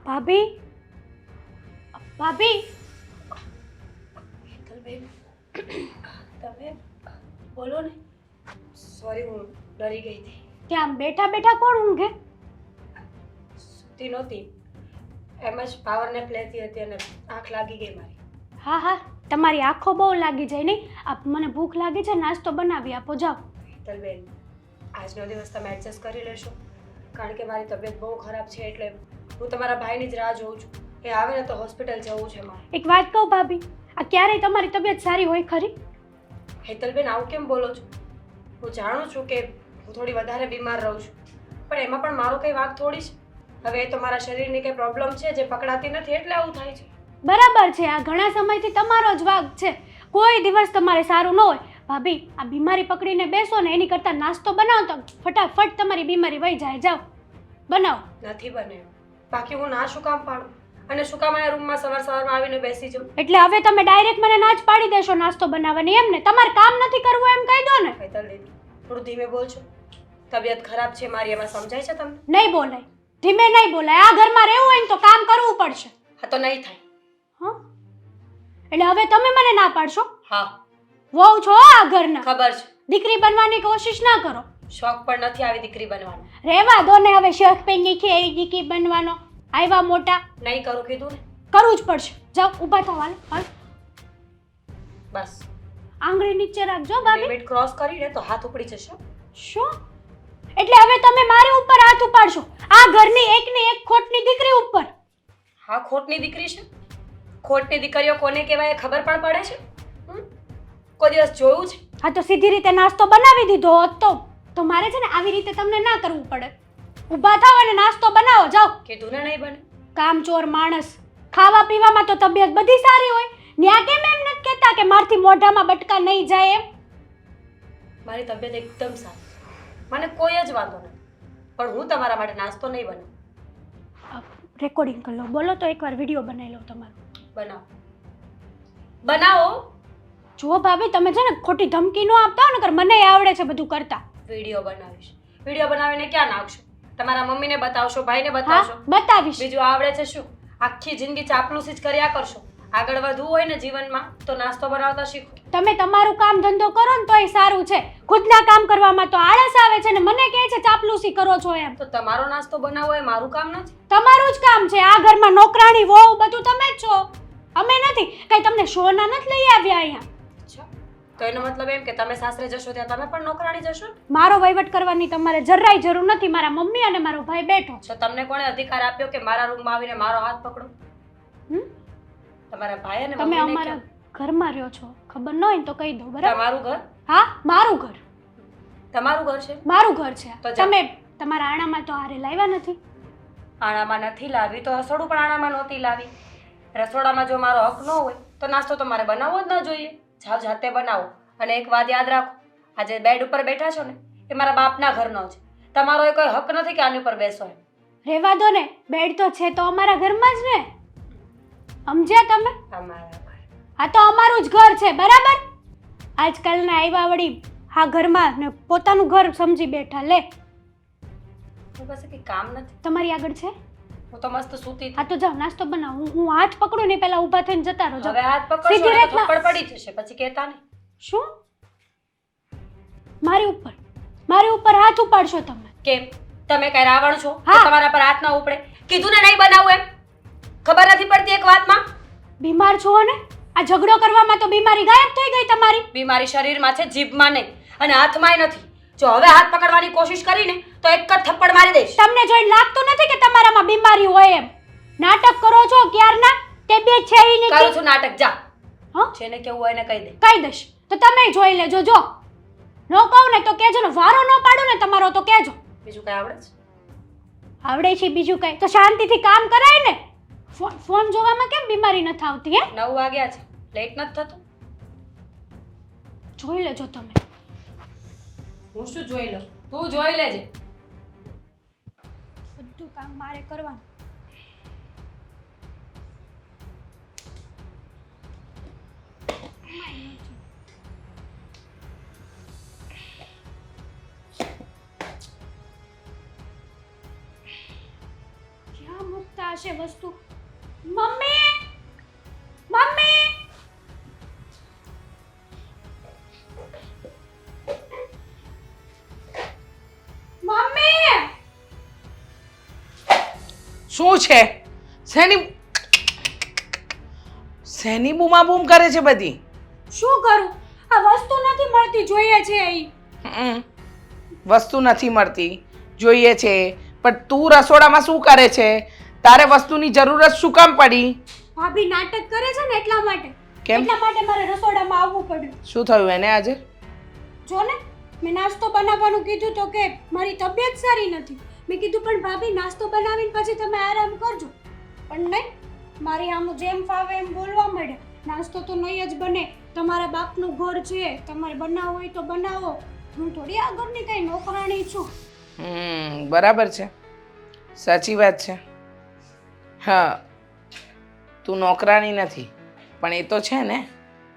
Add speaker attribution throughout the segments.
Speaker 1: ભાભી ભાભી
Speaker 2: હેતલબેન, તમે બોલો ને. સોરી, હું ડરી ગઈ હતી.
Speaker 1: ત્યાં બેઠા બેઠા કોણ ઊંઘે?
Speaker 2: સૂતી નહોતી, એમ જ પાવર નેપ લેતી હતી અને આંખ લાગી ગઈ મારી.
Speaker 1: હા હા, તમારી આંખો બહુ લાગી જાય નહીં. મને ભૂખ લાગી છે, નાસ્તો બનાવી આપો, જાઓ.
Speaker 2: હેતલબેન, આજનો દિવસ તમે એડજસ્ટ કરી લેશો, કારણ કે મારી તબિયત બહુ ખરાબ છે, એટલે હું તમારા ભાઈની જ રાહ જોઉં છું. એ આવે ને તો હોસ્પિટલ જવું છે મારે.
Speaker 1: એક વાત કહું ભાભી, આ ક્યારેય તમારી તબિયત સારી હોય ખરી?
Speaker 2: હેતલબેન, આવું કેમ બોલો છો? હું જાણું છું કે હું થોડી વધારે બીમાર રહું છું, પણ એમાં પણ મારો કંઈ વાંક થોડી છે. હવે એ તો મારા શરીરની કંઈ પ્રોબ્લેમ છે જે પકડાતી નથી, એટલે આવું થાય છે.
Speaker 1: બરાબર છે, આ ઘણા સમયથી તમારો જ વાંક છે. કોઈ દિવસ તમારે સારું ન હોય. ભાભી, આ બીમારી પકડીને બેસો ને એની કરતાં નાસ્તો બનાવો તો ફટાફટ તમારી બીમારી વહી જાય. જાઓ બનાવો.
Speaker 2: નથી બને, બાકી હું ના શું કામ પાડું? અને શું કામ આ રૂમમાં સવારમાં આવીને બેસી જાઉં?
Speaker 1: એટલે હવે તમે ડાયરેક્ટ મને ના જ પાડી દેશો નાસ્તો બનાવવાની, એમ ને? તમારે કામ નથી કરવું એમ કહી દો ને.
Speaker 2: હેતલબેન, થોડું ધીમે બોલજો. તબિયત ખરાબ છે મારી, એમાં સમજાય છે તમને?
Speaker 1: નહીં બોલાય, ધીમે નહીં બોલાય. આ ઘરમાં રહેવું હોય ને તો કામ કરવું પડશે.
Speaker 2: હા, તો નહીં થાય.
Speaker 1: હા, એટલે હવે તમે મને ના પાડશો?
Speaker 2: હા,
Speaker 1: વહુ છો આ ઘરના,
Speaker 2: ખબર છે.
Speaker 1: દીકરી બનવાની કોશિશ ના કરો.
Speaker 2: શોખ પણ નથી આવી દીકરી બનવાનો.
Speaker 1: રહેવા દો ને, હવે શોખ પેંગી છે એ દીકરી બનવાનો. આવ્યા મોટા,
Speaker 2: નહીં કરું કીધું ને.
Speaker 1: કરવું જ પડશે. જાઓ ઊભા થવા હાલ.
Speaker 2: બસ
Speaker 1: આંગળી નીચે રાખજો ભાભી.
Speaker 2: લિમિટ ક્રોસ કરીને તો હાથ ઉપડી જશે.
Speaker 1: શું? એટલે હવે તમે મારી ઉપર હાથ ઉપાડશો? આ ઘરની એકની એક ખોટની દીકરી ઉપર?
Speaker 2: હા, ખોટની દીકરી છે. ખોટની દીકરીઓ કોને કહેવાય એ ખબર પણ પડે છે? કોઈ દિવસ જોયું છે?
Speaker 1: હા, તો સીધી રીતે નાસ્તો બનાવી દીધો હોત તો મારે છે ને આવી રીતે તમને ના કરવું પડે. ઊભા થાવ અને નાસ્તો બનાવો, જાઓ.
Speaker 2: કીધું ને નહીં બને.
Speaker 1: કામચોર માણસ. ખાવા પીવામાં તો તબિયત બધી સારી હોય, ન્યા કેમ એમ નથી કહેતા કે મારથી મોઢામાં બટકા નહીં જાય એમ?
Speaker 2: મારી તબિયત એકદમ સારી છે, મને કોઈ જ વાંધો નથી, પણ હું તમારા માટે નાસ્તો નહીં બનાવું.
Speaker 1: રેકોર્ડિંગ કરી લો, બોલો તો એકવાર વિડીયો બનાવી લો તમારો.
Speaker 2: બનાવો બનાવો.
Speaker 1: જુઓ ભાભી, તમે છે ને ખોટી ધમકી ન આપતા હો, નકર મને આવડે છે બધું કરતા.
Speaker 2: વિડીયો બનાવીશ. વિડીયો બનાવીને ક્યાં નાખશો? તમારા મમ્મીને બતાવશો, ભાઈને
Speaker 1: હા,
Speaker 2: બતાવશો?
Speaker 1: બતાવીશ.
Speaker 2: બીજું આવડે છે શું? આખી જિંદગી ચાપલુસી જ કર્યા કરશો. આગળ વધવું હોય ને જીવનમાં તો નાસ્તો બનાવતા શીખો.
Speaker 1: તમે તમારું કામ ધંધો કરો ને તોય સારું છે, ખુદના કામ કરવામાં તો આળસ આવે છે ને મને કહે છે ચાપલુસી કરો છો એમ.
Speaker 2: તો તમારો નાસ્તો બનાવવો એ મારું કામ નથી.
Speaker 1: તમારું જ કામ છે. આ ઘરમાં નોકરાણી વહુ બધું તમે જ છો, અમે નથી. કઈ તમને શોના નથી લઈ આવ્યા અહીંયા.
Speaker 2: અચ્છા, તો એનો મતલબ એમ કે તમે સાસરે જશો ત્યાં તમે પણ નોકરાણી જશો?
Speaker 1: મારો વહીવટ કરવાની તમારે જરાય જરૂર નથી. મારા મમ્મી અને મારો ભાઈ બેઠો છે.
Speaker 2: તો તમને કોણે અધિકાર આપ્યો કે મારા રૂમમાં આવીને મારો હાથ પકડો? તમારા ભાઈ અને
Speaker 1: તમે
Speaker 2: મમ્મીને
Speaker 1: અમારા ઘરમાં રહ્યો છો, ખબર ન હોય ને તો કહી દો, બરાબર?
Speaker 2: તમારું ઘર?
Speaker 1: હા, મારું ઘર.
Speaker 2: તમારું ઘર છે?
Speaker 1: મારું ઘર છે.
Speaker 2: તો જાઓ.
Speaker 1: તમે તમારા આણામાં તો હારે લાવ્યા નથી.
Speaker 2: આણામાં નથી લાવી તો રસોડું પણ આણામાં નહોતી લાવી. રસોડામાં જો મારો હક ન હોય તો નાસ્તો તો મારે બનાવવો જ ન જોઈએ. જાઓ જાતે બનાવો. અને એક વાત યાદ રાખો, આ જે બેડ ઉપર બેઠા છો ને એ મારા બાપના ઘરનો છે. તમારો એ કોઈ હક નથી કે આની ઉપર બેસો એમ.
Speaker 1: રહેવા દો ને, બેડ તો છે તો અમારા ઘરમાં જ ને. સમજ્યા તમે?
Speaker 2: તમારા ઘર.
Speaker 1: આ તો અમારું જ ઘર છે, બરાબર? આજકાલના આવ્યા વળી હા ઘરમાં ને પોતાનું ઘર સમજી બેઠા. લે,
Speaker 2: હું પાસે કંઈ કામ નથી.
Speaker 1: તમારી આગળ છે?
Speaker 2: હું તો મસ્ત સૂતી હતી.
Speaker 1: હા તો જાઓ નાસ્તો બનાવો. હું હાથ પકડું ને પહેલા ઊભા થઈને જતા રહો.
Speaker 2: હવે હાથ પકડશો
Speaker 1: સીધી
Speaker 2: એટલે
Speaker 1: રીતના.
Speaker 2: થપ્પડ પડી જશે, પછી કહેતા નહીં.
Speaker 1: શું? મારી ઉપર હાથ ઉપાડશો તમે?
Speaker 2: કેમ? તમે કઈ રાવણ છો?
Speaker 1: હા.
Speaker 2: તો તમારા પર હાથ ના ઉપડે? કીધું ને નહીં બનાવું એમ. ખબર નથી પડતી એક વાતમાં?
Speaker 1: બીમાર છો ને? આ ઝઘડો કરવામાં તો બીમારી ગાયબ થઈ ગઈ તમારી.
Speaker 2: બીમારી શરીરમાં છે, જીભમાં નહીં અને હાથમાંય નથી. જો હવે હાથ પકડવાની કોશિશ કરીને તો એક જ થપ્પડ મારી દઈશ.
Speaker 1: તમને જોઈને લાગતું નથી કે તમારામાં બીમારી હોય એમ? નાટક કરો છો ક્યારના? તે બે છે ઈ
Speaker 2: કરું
Speaker 1: નથી.
Speaker 2: છું નાટક. જા.
Speaker 1: હા,
Speaker 2: જેને કેવું હોય એને કહી દે.
Speaker 1: કહી દઈશ તો તમે જોઈ લેજો. જો નો કહું ને તો કહેજો ને, વારો ન પાડું ને તમારો તો કહેજો.
Speaker 2: બીજું કઈ આવડે છે?
Speaker 1: આવડે છે બીજું કઈ તો શાંતિથી કામ કરાય ને. ફોન જોવામાં કેમ બીમારી નથી આવતી? હે,
Speaker 2: 9 વાગ્યા છે, લેટ નથી થતું?
Speaker 1: જોઈ લેજો તમે.
Speaker 2: હું શું જોઈ લઉં? તું જોઈ લેજે.
Speaker 1: બધું કામ મારે કરવાનું. થશે વસ્તુ. મમ્મી મમ્મી મમ્મી
Speaker 3: શું છે? શેની બૂમાબૂમ કરે છે બધી?
Speaker 1: શું કરું? આ વસ્તુ નથી મળતી, જોઈએ છે અહીં.
Speaker 3: વસ્તુ નથી મળતી જોઈએ છે, પણ તું રસોડામાં શું કરે છે? તારે વસ્તુની જરૂરત શું કામ પડી?
Speaker 1: ભાભી નાટક કરે છે ને એટલા માટે.
Speaker 3: કેમ?
Speaker 1: એટલા માટે મારે રસોડામાં આવવું પડ્યું.
Speaker 3: શું થયું એને આજે?
Speaker 1: જો ને, મેં નાસ્તો બનાવવાનું કીધું તો કે મારી તબિયત સારી નથી. મેં કીધું પણ ભાભી નાસ્તો બનાવીને પછી તમે આરામ કરજો. પણ નહીં, મારી આમ જેમ ફાવે એમ બોલવા માંડે. નાસ્તો તો નહીં જ બને, તમારા બાપનું ઘર છે, તમારે બનાવવું હોય તો બનાવો. હું થોડી આ ઘરની કઈ નોકરાણી છું.
Speaker 3: બરાબર છે, સાચી વાત છે. હા, તું નોકરાણી નથી, પણ એ તો છે ને.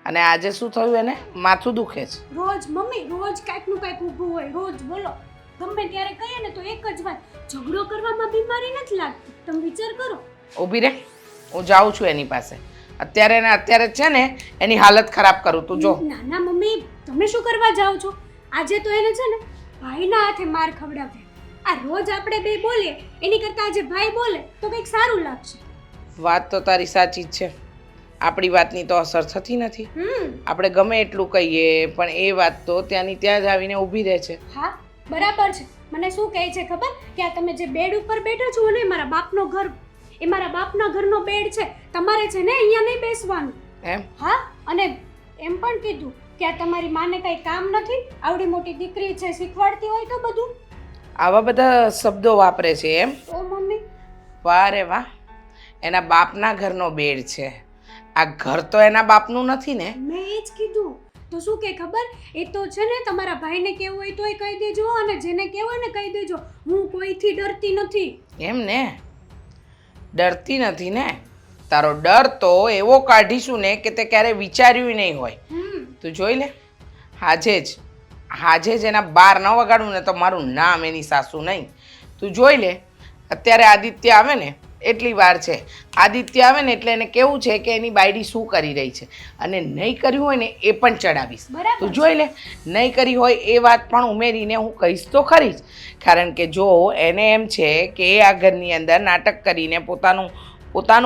Speaker 3: અને આજે શું થયું એને? માથું દુખે છે.
Speaker 1: રોજ મમ્મી, રોજ કાંઈકનું કાંઈક ઊભું હોય. રોજ બોલો, ગમે ત્યારે કહીએ ને તો એક જ વાત, ઝઘડો કરવામાં બીમારી નથી લાગતી. તમે વિચાર કરો.
Speaker 3: ઊભી રહે, હું જાઉં છું એની પાસે. અત્યારે ને અત્યારે છે ને એની હાલત ખરાબ કરું. તું જો.
Speaker 1: ના ના મમ્મી, તમે શું કરવા જાઓ છો? આજે તો એને છે ને ભાઈના હાથે માર ખવડાવે. આ રોજ આપણે બે બોલીએ એની કરતાં આજે ભાઈ બોલે તો કંઈક સારું લાગશે.
Speaker 3: વાત તો તારી સાચી જ છે. આપણી વાતની તો અસર થતી નથી. આપણે ગમે એટલું કહીએ પણ એ વાત તો ત્યાંની ત્યાં જ આવીને ઊભી રહે છે.
Speaker 1: હા બરાબર છે. મને શું કહે છે ખબર? કે આ તમે જે બેડ ઉપર બેઠા છો ને, મારા બાપનો ઘર, એ મારા બાપના ઘરનો બેડ છે. તમારે છે ને અહીંયા નહીં બેસવાનું.
Speaker 3: એમ?
Speaker 1: હા, અને એમ પણ કીધું કે આ તમારી માને કઈ કામ નથી, આવડી મોટી દીકરી છે, શીખવાડતી હોય તો બધું.
Speaker 3: આવા બધા શબ્દો વાપરે છે એમ?
Speaker 1: તો મમ્મી,
Speaker 3: વાહ રે વાહ, એના બાપના ઘરનો બેડ છે. આ ઘર તો એના બાપનું નથી ને?
Speaker 1: મેં એ જ કીધું. તો શું કે ખબર, એ તો છે ને તમારા ભાઈને કહેવું હોય તોય કહી દેજો, અને જેને કહેવું હોય ને કહી દેજો. હું કોઈથી ડરતી નથી.
Speaker 3: એમ ને? ડરતી નથી ને? તારો ડર તો એવો કાઢીશું ને કે તે ક્યારે વિચાર્યું નહીં હોય. તું જોઈ લે, આજે જ એના બાર ન વગાડું ને તો મારું નામ એની સાસુ નહીં. તું જોઈ લે, અત્યારે આદિત્ય આવે ને એટલી વાર છે. આદિત્ય આવે ને એટલે એને કેવું છે કે એની બાયડી શું કરી રહી છે, અને નહીં કર્યું હોય ને એ પણ ચડાવીશ. તું જોઈ લે, નહીં કરી હોય એ વાત પણ ઉમેરીને હું કહીશ તો ખરી જ. કારણ કે જો એને એમ છે કે એ આ ઘરની અંદર નાટક કરીને પોતાનું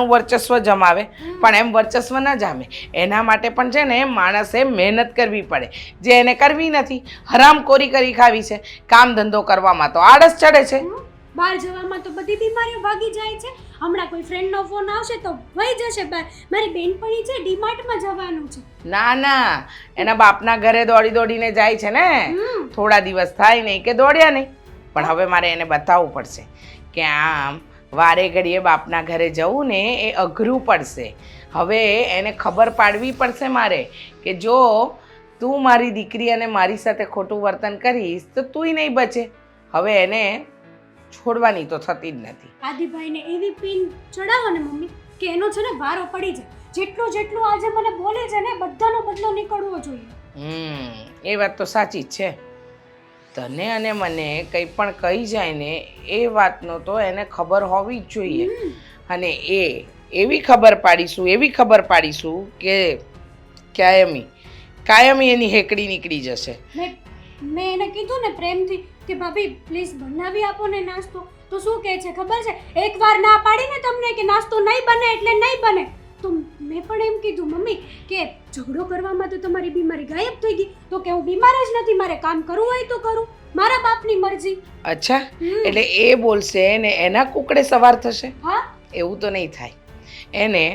Speaker 3: વર્ચસ્વ જમાવે, પણ એમ વર્ચસ્વ ન જામે એના માટે પણ છે ને માણસે મહેનત કરવી પડે, જે એને કરવી નથી. હરામખોરી કરી ખાવી છે, કામ ધંધો કરવામાં તો આળસ ચડે છે.
Speaker 1: બહાર જવામાં તો બધી બીમારીઓ ભાગી જાય છે. હમણાં કોઈ ફ્રેન્ડનો ફોન આવશે તો વહી જશે બહાર. મારી બેનપણી છે, ડીમાર્ટમાં જવાનું છે.
Speaker 3: ના, એના બાપના ઘરે દોડીને જાય છે ને. થોડા દિવસ થાય નહીં કે દોડ્યા નહીં, પણ હવે મારે એને બતાવવું પડશે કે આમ વારે ઘડીએ બાપના ઘરે જવું ને એ અઘરું પડશે. હવે એને ખબર પાડવી પડશે મારે કે જો તું મારી દીકરી અને મારી સાથે ખોટું વર્તન કરીશ તો તુંય નહીં બચે. હવે એને છોડવાની તો થતી જ નથી.
Speaker 1: આદિભાઈને એવી પીન ચડાવો ને મમ્મી કે એનો છે ને વારો પડી જાય. જેટલું આજે મને બોલે છે ને બધાનો બદલો નીકળવો જોઈએ.
Speaker 3: એ વાત તો સાચી જ છે. તને અને મને કંઈ પણ કહી જાય ને એ વાતનો તો એને ખબર હોવી જ જોઈએ. અને એવી ખબર પાડીશું કે કાયમી એની હેકડી નીકળી જશે.
Speaker 1: મેં એને કીધું ને પ્રેમથી કે ભાભી પ્લીઝ બનાવી આપો ને નાસ્તો. તો શું કહે છે ખબર છે? એકવાર ના પાડીને તમને કે નાસ્તો નહીં બને એટલે નહીં બને, તો મેં પણ એમ કીધું મમ્મી કે ઝઘડો કરવામાં તો તમારી બીમારી ગાયબ થઈ ગઈ. તો કે હું બીમાર જ નથી, મારે કામ કરવું હોય તો કરું, મારા બાપની મરજી.
Speaker 3: અચ્છા, એટલે એ બોલશે ને એના કુકડે સવાર થશે?
Speaker 1: હા,
Speaker 3: એવું તો નહીં થાય. એને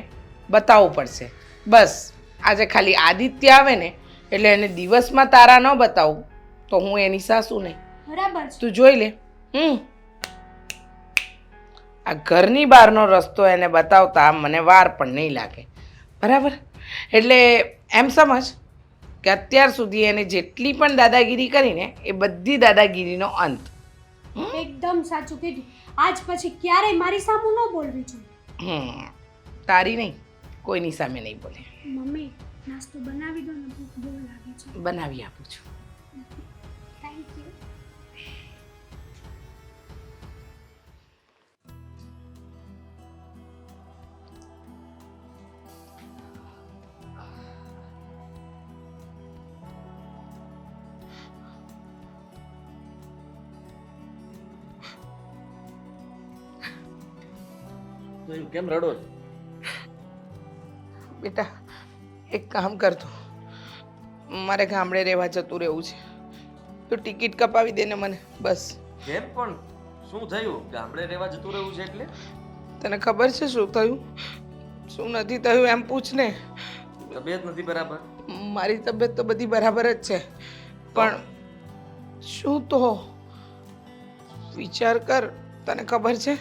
Speaker 3: બતાવવું પડશે. બસ આજે ખાલી આદિત્ય આવે ને એટલે એને દિવસમાં તારા ન બતાવું તો હું એની સાસુ નહીં.
Speaker 1: બરાબર છે.
Speaker 3: તું જોઈ લે. આ ઘરની બહારનો રસ્તો એને બતાવતા મને વાર પણ નહીં લાગે. બરાબર? એટલે એમ સમજ કે અત્યાર સુધી એને જેટલી પણ દાદાગીરી કરીને એ બધી દાદાગીરીનો અંત.
Speaker 1: એકદમ સાચું કીધું. આજ પછી ક્યારેય મારી સામું ન બોલવી જોઈએ.
Speaker 3: તારી નહીં, કોઈની સામે નહીં બોલે.
Speaker 1: મમ્મી નાસ્તો બનાવી દો ને, ભૂખ બહુ લાગે છે.
Speaker 3: બનાવી આપું છું.
Speaker 1: Thank you.
Speaker 4: થયું? કેમ રડો છો?
Speaker 3: બેટા એક કામ કરતો, મારે ગામડે રહેવા જતું રહેવું છે, તો ટિકિટ કપાવી દે ને મને, બસ.
Speaker 4: કેમ પણ શું થયું? ગામડે રહેવા જતું રહેવું છે એટલે?
Speaker 3: તને ખબર છે શું થયું શું નથી થયું એમ પૂછ ને.
Speaker 4: તબિયત નથી બરાબર?
Speaker 3: મારી તબિયત તો બધી બરાબર જ છે, પણ શું તો વિચાર કર. તને ખબર છે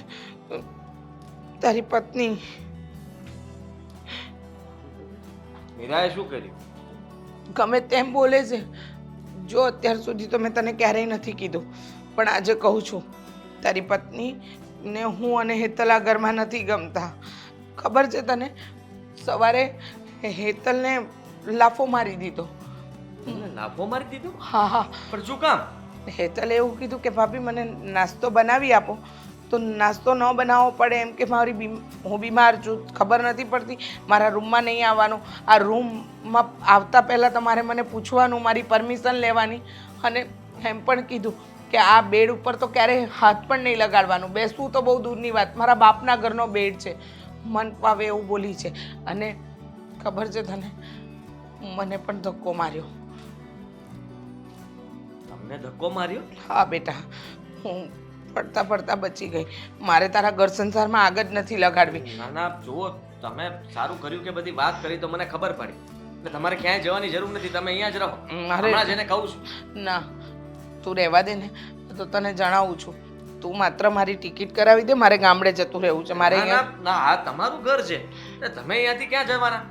Speaker 3: તારી પત્ની
Speaker 4: મીરાએ શું કર્યું?
Speaker 3: ગમે તેમ બોલે છે. જો અત્યાર સુધી તો મેં તને ક્યારેય નથી કીધું, પણ આજે કહું છું, તારી પત્ની ને હું અને હેતલ આ ઘરમાં નથી ગમતા. ખબર છે તને? સવારે હેતલને લાફો મારી દીધો.
Speaker 4: તમને લાફો મારી દીધો?
Speaker 3: હા હા,
Speaker 4: પણ શું કામ?
Speaker 3: હેતલે એવું કીધું કે ભાભી મને નાસ્તો બનાવી આપો, તો નાસ્તો ન બનાવવો પડે એમ કે હું બીમાર છું, ખબર નથી પડતી, મારા રૂમમાં નહીં આવવાનું, આ રૂમમાં આવતા પહેલાં તમારે મને પૂછવાનું, મારી પરમિશન લેવાની, અને એમ પણ કીધું કે આ બેડ ઉપર તો ક્યારેય હાથ પણ નહીં લગાડવાનું, બેસવું તો બહુ દૂરની વાત, મારા બાપના ઘરનો બેડ છે, મન પાવે એવું બોલી છે. અને ખબર છે તને, મને પણ ધક્કો માર્યો.
Speaker 4: તમને ધક્કો માર્યો?
Speaker 3: હા બેટા, હું પડતા પડતા બચી ગઈ. મારે તારા ઘર સંસારમાં આગ જ નથી લગાડવી.
Speaker 4: ના ના, જુઓ, તમે સારું કર્યું કે બધી વાત કરી તો મને ખબર પડી. એટલે તમારે ક્યાંય જવાની જરૂર નથી, તમે અહીંયા જ રહો. હમણાં જ એને કહું છું.
Speaker 3: ના, તું રહેવા દે ને, તો તને જણાવું છું, તું માત્ર મારી ટિકિટ કરાવી દે, મારે ગામડે જતું રહેવું છે. મારે
Speaker 4: ના
Speaker 3: અહીંયા
Speaker 4: ના ના, આ તમારું ઘર છે, એટલે તમે અહીંયાથી ક્યાં જવાના?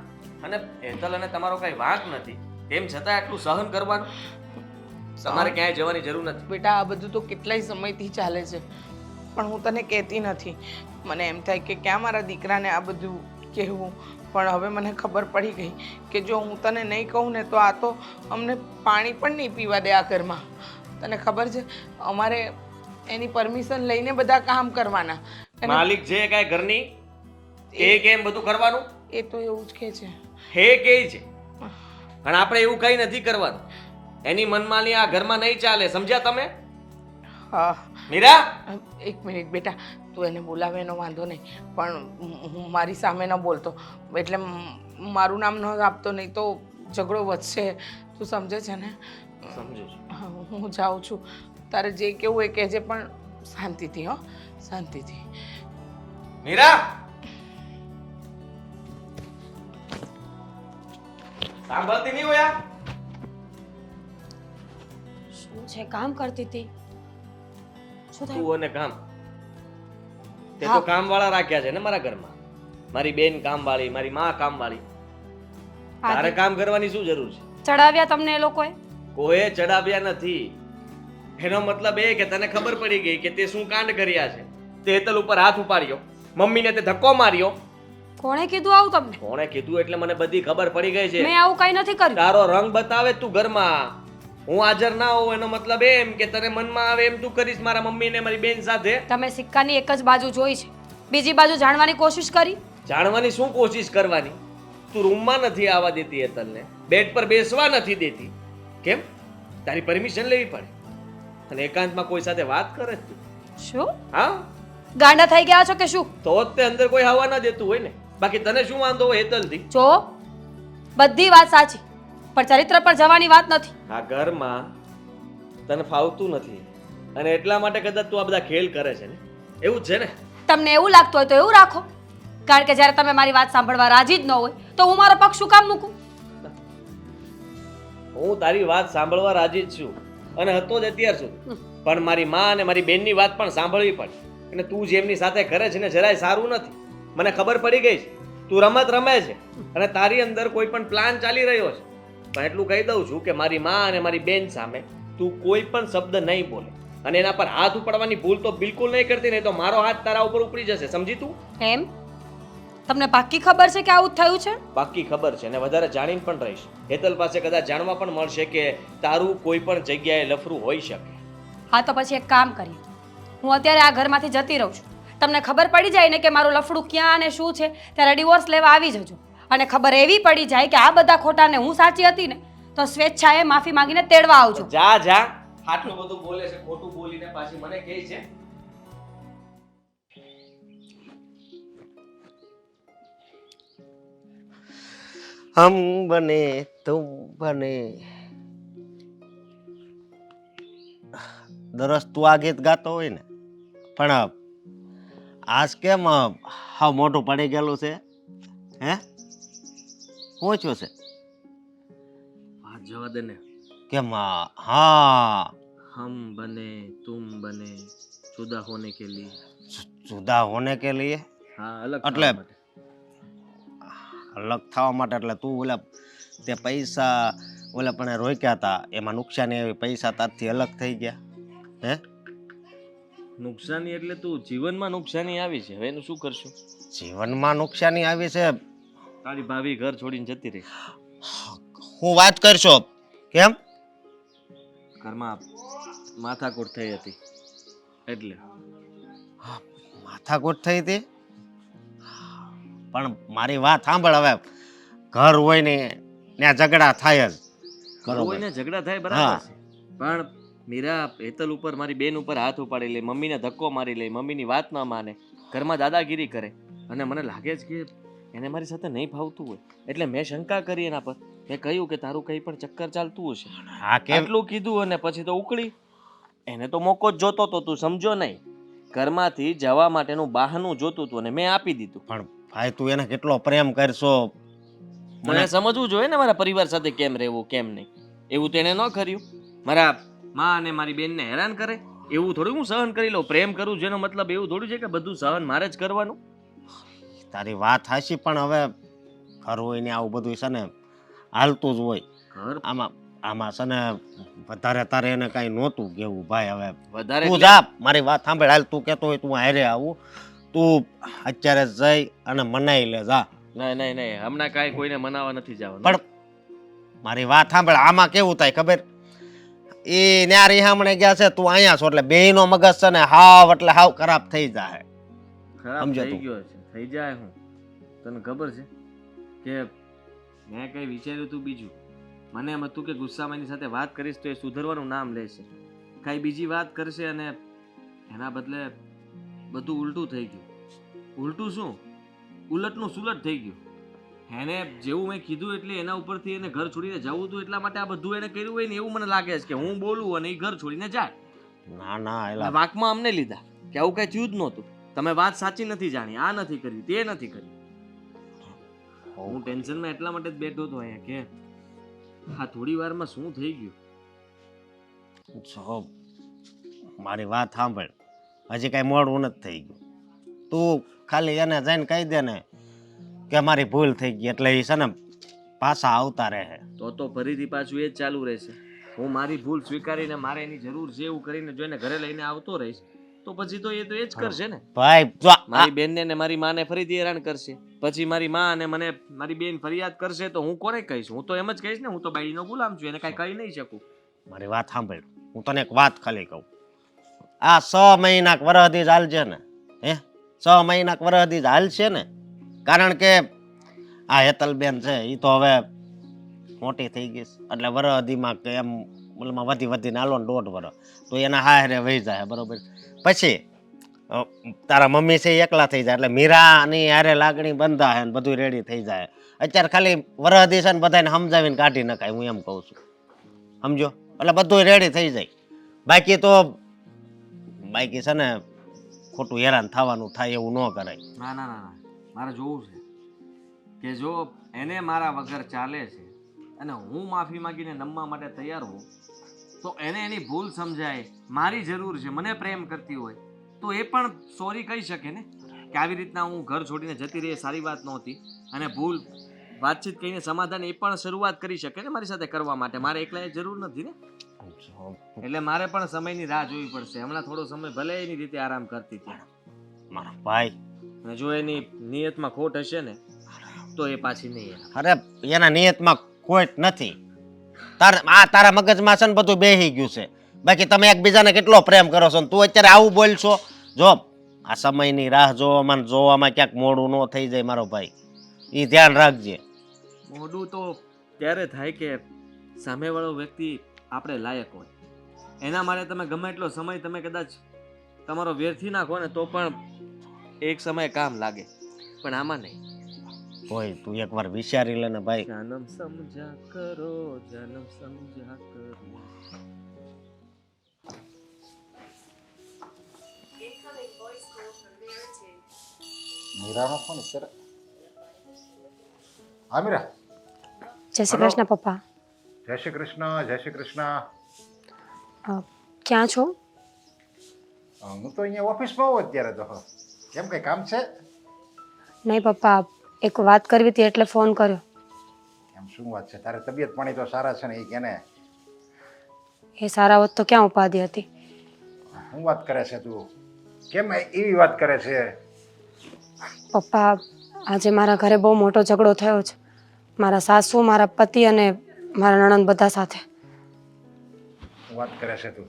Speaker 4: અને હેતલ અને તમારો કઈ વાંક નથી, તેમ છતાં આટલું સહન કરવાનું? તમારે ક્યાંય જવાની જરૂર નથી.
Speaker 3: બેટા આ બધું તો કેટલાય સમયથી ચાલે છે, પણ હું તને કહેતી નથી. મને એમ થાય કે ક્યાં મારા દીકરાને આ બધું કહેવું, પણ હવે મને ખબર પડી ગઈ કે જો હું તને નહીં કહું ને તો આ તો અમને પાણી પણ નહીં પીવા દે આ ઘરમાં. તને ખબર છે અમારે એની પરમિશન લઈને બધા કામ કરવાના.
Speaker 4: માલિક છે કાંઈ ઘરની? એ કેમ બધું કરવાનું?
Speaker 3: એ તો એવું જ કહે છે.
Speaker 4: હે કે છે, પણ આપણે એવું કંઈ નથી કરવાનું. એની મનમાની આ ઘરમાં નહીં ચાલે, સમજ્યા તમે?
Speaker 3: હા
Speaker 4: મીરા,
Speaker 3: એક મિનિટ બેટા, તું એને બોલાવે એનો વાંધો નહીં, પણ હું મારી સામે ન બોલતો, એટલે મારું નામ ન આપતો, નહીં તો ઝઘડો વધશે. તું સમજે છે ને?
Speaker 4: સમજુ છું.
Speaker 3: હું જાઉં છું, તારે જે કેવું એ કહેજે, પણ શાંતિથી, હો, શાંતિથી.
Speaker 4: મીરા, સાંભળતી નહીં હોય?
Speaker 2: શું છે? કામ કરતી હતી. શું થયું?
Speaker 4: તું અને કામ, તે તો કામવાળા રાખ્યા છે ને મારા ઘરમાં. મારી બેન કામવાળી, મારી માં કામવાળી. તારે કામ કરવાની શું જરૂર છે?
Speaker 2: ચડાવ્યા તમને એ લોકોએ?
Speaker 4: કોઈએ ચડાવ્યા નથી. એનો મતલબ એ કે તને ખબર પડી ગઈ કે તે શું કાંડ કર્યા છે. તે હેતલ ઉપર હાથ ઉપાડ્યો, મમ્મીને તે ધક્કો માર્યો.
Speaker 2: કોણે કીધું આવું તમને?
Speaker 4: કોણે કીધું એટલે મને બધી ખબર પડી ગઈ છે.
Speaker 2: મેં આવું કઈ નથી કર્યું.
Speaker 4: તારો રંગ બતાવે તું ઘરમાં, હું હાજર ના હોઉં એનો મતલબ એમ કે તને મનમાં આવે એમ તું કરીશ મારા મમ્મી ને મારી બેન સાથે.
Speaker 2: તમે સિક્કાની એક જ બાજુ જોઈ છે, બીજી બાજુ જાણવાની કોશિશ કરી?
Speaker 4: જાણવાની શું કોશિશ કરવાની? તું રૂમમાં નથી આવવા દેતી હેતલને, બેડ પર બેસવા નથી દેતી. કેમ? તારી પરમિશન લેવી પડે, અને એકાંતમાં કોઈ સાથે વાત કરે છે તું.
Speaker 2: શું
Speaker 4: હા,
Speaker 2: ગાંડા થઈ ગયા છો કે શું?
Speaker 4: તો જ તે અંદર કોઈ હવા ના દેતું હોય ને. બાકી તને શું વાંધો હોય હેતલથી?
Speaker 2: જો બધી વાત સાચી, પણ ચરિત્ર પર જવાની વાત નથી.
Speaker 4: આ ઘરમાં તને ફાવતું નથી, અને એટલા માટે કદાચ તું આ બધા ખેલ કરે છે ને? એવું જ છે ને?
Speaker 2: તમને એવું લાગતું હોય તો એવું રાખો, કારણ કે જ્યારે તમે મારી વાત સાંભળવા રાજી જ ન હોય તો હું મારો પક્ષ શું કામ મૂકું?
Speaker 4: હું તારી વાત સાંભળવા રાજી જ છું, અને હતો જ અત્યાર સુધી, પણ મારી માં અને મારી બેનની વાત પણ સાંભળવી પડે. અને તું જેમની સાથે કરે છે ને જરાય સારું નથી. મને ખબર પડી ગઈ છે, તું રમત રમે છે અને તારી અંદર કોઈ પણ પ્લાન ચાલી રહ્યો છે. પણ એટલું કહી દઉં છું કે મારી માં અને મારી બેન સામે તું કોઈ પણ શબ્દ નહીં બોલે, અને એના પર હાથ ઉપાડવાની ભૂલ તો બિલકુલ નહીં કરતી, નહીં તો મારો હાથ તારા ઉપર ઉપડી જશે, સમજી તું?
Speaker 2: એમ તમને પાક્કી ખબર છે કે આવું જ થયું છે?
Speaker 4: પાક્કી ખબર છે, અને વધારે જાણીને પણ રહીશ. હેતલ પાસે કદાચ જાણવા પણ મળશે કે તારું કોઈ પણ જગ્યાએ લફરું હોઈ શકે.
Speaker 2: હા, તો પછી એક કામ કરીએ, હું અત્યારે આ ઘરમાંથી જતી રહું છું. તમને ખબર પડી જાય ને કે મારું લફડું ક્યાં અને શું છે, ત્યારે ડિવોર્સ લેવા આવી જજો. અને ખબર એવી પડી જાય કે આ બધા ખોટાને હું સાચી હતી ને, તો સ્વેચ્છાએ માફી માંગીને તેડવા આવજો.
Speaker 4: જા જા, આટલું બધું બોલે છે, ખોટું બોલીને પાછી મને કહે છે.
Speaker 5: હમ બને તુમ બને. દરસ તું આ ગીત ગાતો હોય ને, પણ આજ કેમ હાવ મોટું પડી ગયેલું છે? હે, શું થયું છે?
Speaker 4: વાત જવા દે ને.
Speaker 5: કેમ હા,
Speaker 4: હમ બને તુમ બને જુદા હોને કે લીએ.
Speaker 5: જુદા હોને કે લીએ,
Speaker 4: હા, અલગ
Speaker 5: એટલે
Speaker 4: થવા માટે.
Speaker 5: અલગ થવા માટે. એટલે તું ઓલા તે પૈસા ઓલા પણ રોક્યા હતા, એમાં નુકસાની આવી, પૈસા તારથી અલગ થઈ ગયા. હે,
Speaker 4: નુકસાની એટલે તું જીવનમાં નુકસાની આવી છે, હવે એનું શું કરશું?
Speaker 5: જીવનમાં નુકસાની આવી છે.
Speaker 4: તારી ભાભી ઘર છોડીને જતી રહી.
Speaker 5: હું વાત કરશો? કેમ?
Speaker 4: ઘરમાં માથાકૂટ થઈ હતી એટલે.
Speaker 5: માથાકૂટ થઈ હતી? પણ મારી વાત સાંભળ, હવે ઘર હોય ને ત્યાં ઝઘડા થાય જ.
Speaker 4: ઘર હોય ને ઝઘડા થાય, બરાબર છે, પણ મીરા હેતલ ઉપર, મારી બેન ઉપર હાથ ઉપાડી લે, મમ્મીને ધક્કો મારી લે, મમ્મીની વાત ન માને, ઘરમાં દાદાગીરી કરે, અને મને લાગે છે કે એને મારી સાથે નહીં ફાવતું હોય, એટલે મેં શંકા કરી એના પર. મેં કહ્યું કે તારું કંઈ પણ ચક્કર ચાલતું હશે.
Speaker 5: હા, કેમ?
Speaker 4: આટલું કીધું અને પછી તો ઉકળી. એને તો મોકો જ જોતો તો, તું સમજો નહીં. ઘરમાંથી જવા માટેનું બહાનું જોતું હતું અને મેં આપી દીધું.
Speaker 5: પણ ભાઈ તું એને કેટલો પ્રેમ કરશો,
Speaker 4: મને સમજવું જોઈએ ને મારા પરિવાર સાથે કેમ રહેવું કેમ નહીં. એવું તો એને ન કર્યું. મારા માં અને મારી બેનને હેરાન કરે એવું થોડું હું સહન કરી લઉં. પ્રેમ કરું જેનો મતલબ એવું થોડું છે કે બધું સહન મારે જ કરવાનું.
Speaker 5: તારી વાત હાચી, પણ હવે ઘર હોય ને આવું બધું છે ને હાલતું જ હોય.
Speaker 4: ઘર
Speaker 5: આમાં છે ને વધારે તારે એને કાંઈ નહોતું કેવું ભાઈ. હવે
Speaker 4: વધારે
Speaker 5: તું
Speaker 4: એટલે-
Speaker 5: જા, મારી વાત સાંભળ. હાલ, તું કહેતો હોય તું હારે આવું, તું અત્યારે જઈ અને મનાઈ લે, જા.
Speaker 4: નહીં નહીં નહીં, હમણાં કાંઈ કોઈને મનાવવા નથી જવાનું.
Speaker 5: પણ મારી વાત સાંભળ, આમાં કેવું થાય ખબર? એ ન્યા રિહામણે ગયા છે, તું અહીંયા છો, એટલે બેયનો મગજ છે ને હાવ એટલે હાવ ખરાબ થઈ જાય.
Speaker 4: ખરાબ
Speaker 5: સમજો
Speaker 4: થઈ
Speaker 5: તું.
Speaker 4: ગયો છે, થઈ જાય. હું તને ખબર છે કે મેં કંઈ વિચાર્યું તું બીજું. મને એમ હતું કે ગુસ્સામાં એની સાથે વાત કરીશ તો એ સુધરવાનું નામ લેશે, કાંઈ બીજી વાત કરશે, અને એના બદલે બધું ઉલટું થઈ ગયું. ઉલટું શું, ઉલટનું સુલટ થઈ ગયું. એને જેવું મેં કીધું એટલે એના ઉપરથી એને ઘર છોડીને જવું હતું, એટલા માટે આ બધું એને કર્યું હોય ને એવું મને લાગે છે કે હું બોલું અને એ ઘર છોડીને જાય.
Speaker 5: ના ના, એલા
Speaker 4: વાંકમાં અમને લીધા કે આવું કઈ થયું જ નહોતું. તમે વાત સાચી નથી જાણી, આ નથી કર્યું, તે નથી કર્યું. હું ટેન્શનમાં એટલા માટે જ બેઠો હતો અહીંયા કે આ થોડી વારમાં શું થઈ ગયું.
Speaker 5: જો મારી વાત સાંભળ, હજી કાંઈ મોડું નથી થઈ ગયું. તું ખાલી એને જઈને કહી દે ને કે મારી ભૂલ થઈ ગઈ, એટલે એ છે ને પાછા આવતા રહે.
Speaker 4: તો ફરીથી પાછું એ જ ચાલુ રહેશે. હું મારી ભૂલ સ્વીકારીને મારે એની જરૂર છે એવું કરીને જો એને ઘરે લઈને આવતો રહીશ તો પછી તો એ જ કરશે ને.
Speaker 5: ભાઈ જો
Speaker 4: મારી બેનને ને મારી માને ફરીથી હેરાન કરશે. પછી મારી માં અને મને મારી બેન ફરિયાદ કરશે તો હું કોને કહીશ? હું તો એમ જ કહીશ ને હું તો બાઈનો ગુલામ છું, એને કાંઈ કહી નહીં શકું.
Speaker 5: મારી વાત સાંભળ, હું તને એક વાત ખાલી કહું. આ 6 મહિના વરહદી જ હાલશે ને, હે 6 મહિના વરહદી જ હાલશે ને, કારણ કે આ હેતલબેન છે એ તો હવે મોટી થઈ ગઈ છે, એટલે વરહદીમાં કે એમ ઓલમાં વધીને હાલો ને 1.5 વર્ષ તો એના હારે વહી જાય, બરોબર. પછી તારા મમ્મી છે એ એકલા થઈ જાય, એટલે મીરાની હારે લાગણી બંધાય ને બધું રેડી થઈ જાય. અત્યારે ખાલી વરહદી છે ને બધાને સમજાવીને કાઢી નખાય, હું એમ કહું છું, સમજો? એટલે બધું રેડી થઈ જાય. બાકી છે ને ખોટું હેરાન થવાનું થાય એવું ન કરાય.
Speaker 4: ના ના ના, મારે જોવું છે કે જો એને મારા વગર ચાલે છે અને હું માફી માંગીને નમવા માટે તૈયાર હોઉં તો એને એની ભૂલ સમજાય. મારી જરૂર છે, મને પ્રેમ કરતી હોય તો એ પણ સોરી કહી શકે ને કે આવી રીતના હું ઘર છોડીને જતી રહી, સારી વાત નહોતી, અને ભૂલ વાતચીત કહીને સમાધાન એ પણ શરૂઆત કરી શકે ને મારી સાથે કરવા માટે. મારે એકલાએ જરૂર નથી ને, એટલે મારે પણ સમયની રાહ જોવી પડશે. હમણાં થોડો સમય ભલે એની રીતે આરામ કરતી હતી,
Speaker 5: મારા ભાઈ,
Speaker 4: અને જો એની નિયતમાં ખોટ હશે ને તો એ પાછી નહીં આવે.
Speaker 5: અરે એના નિયતમાં ખોટ નથી, તારા મગજમાં છે ને બધું બેહી ગયું છે. બાકી તમે એકબીજાને કેટલો પ્રેમ કરો છો ને તું અત્યારે આવું બોલશો. જો આ સમયની રાહ જોવામાં ક્યાંક મોડું ન થઈ જાય મારો ભાઈ, એ ધ્યાન રાખજે.
Speaker 4: મોડું તો ત્યારે થાય કે સામેવાળો વ્યક્તિ આપણે લાયક હોય. એના માટે તમે ગમે એટલો સમય તમે કદાચ તમારો વ્યર્થી નાખો ને તો પણ એક સમય કામ લાગે, પણ આમાં નહીં.
Speaker 5: કોઈ તું એકવાર વિચારી લે ને ભાઈ.
Speaker 4: જન્મ સમજા કરો, જન્મ સમજા કરો.
Speaker 6: મીરાનો ફોન અત્યારે. હા મીરા.
Speaker 2: જય શ્રી કૃષ્ણ પપ્પા.
Speaker 6: જય શ્રી કૃષ્ણ, જય શ્રી કૃષ્ણ.
Speaker 2: ક્યાં છો?
Speaker 6: હું તો અહીંયા ઓફિસમાં હોઉં અત્યારે તો. કેમ કઈ કામ છે?
Speaker 2: નહીં પપ્પા, એક વાત કરવી હતી એટલે ફોન કર્યો.
Speaker 6: એમ શું વાત છે? તારે તબિયત પાણી તો સારા છે ને? એ કેને
Speaker 2: એ સારા હોત તો ક્યાં ઉપાધિ હતી.
Speaker 6: શું વાત કરે છે તું? કેમ એવી વાત કરે છે?
Speaker 2: પપ્પા, આજે મારા ઘરે બહુ મોટો ઝઘડો થયો છે. મારા સાસુ, મારા પતિ અને મારા નણંદ બધા સાથે.
Speaker 6: શું વાત કરે છે તું?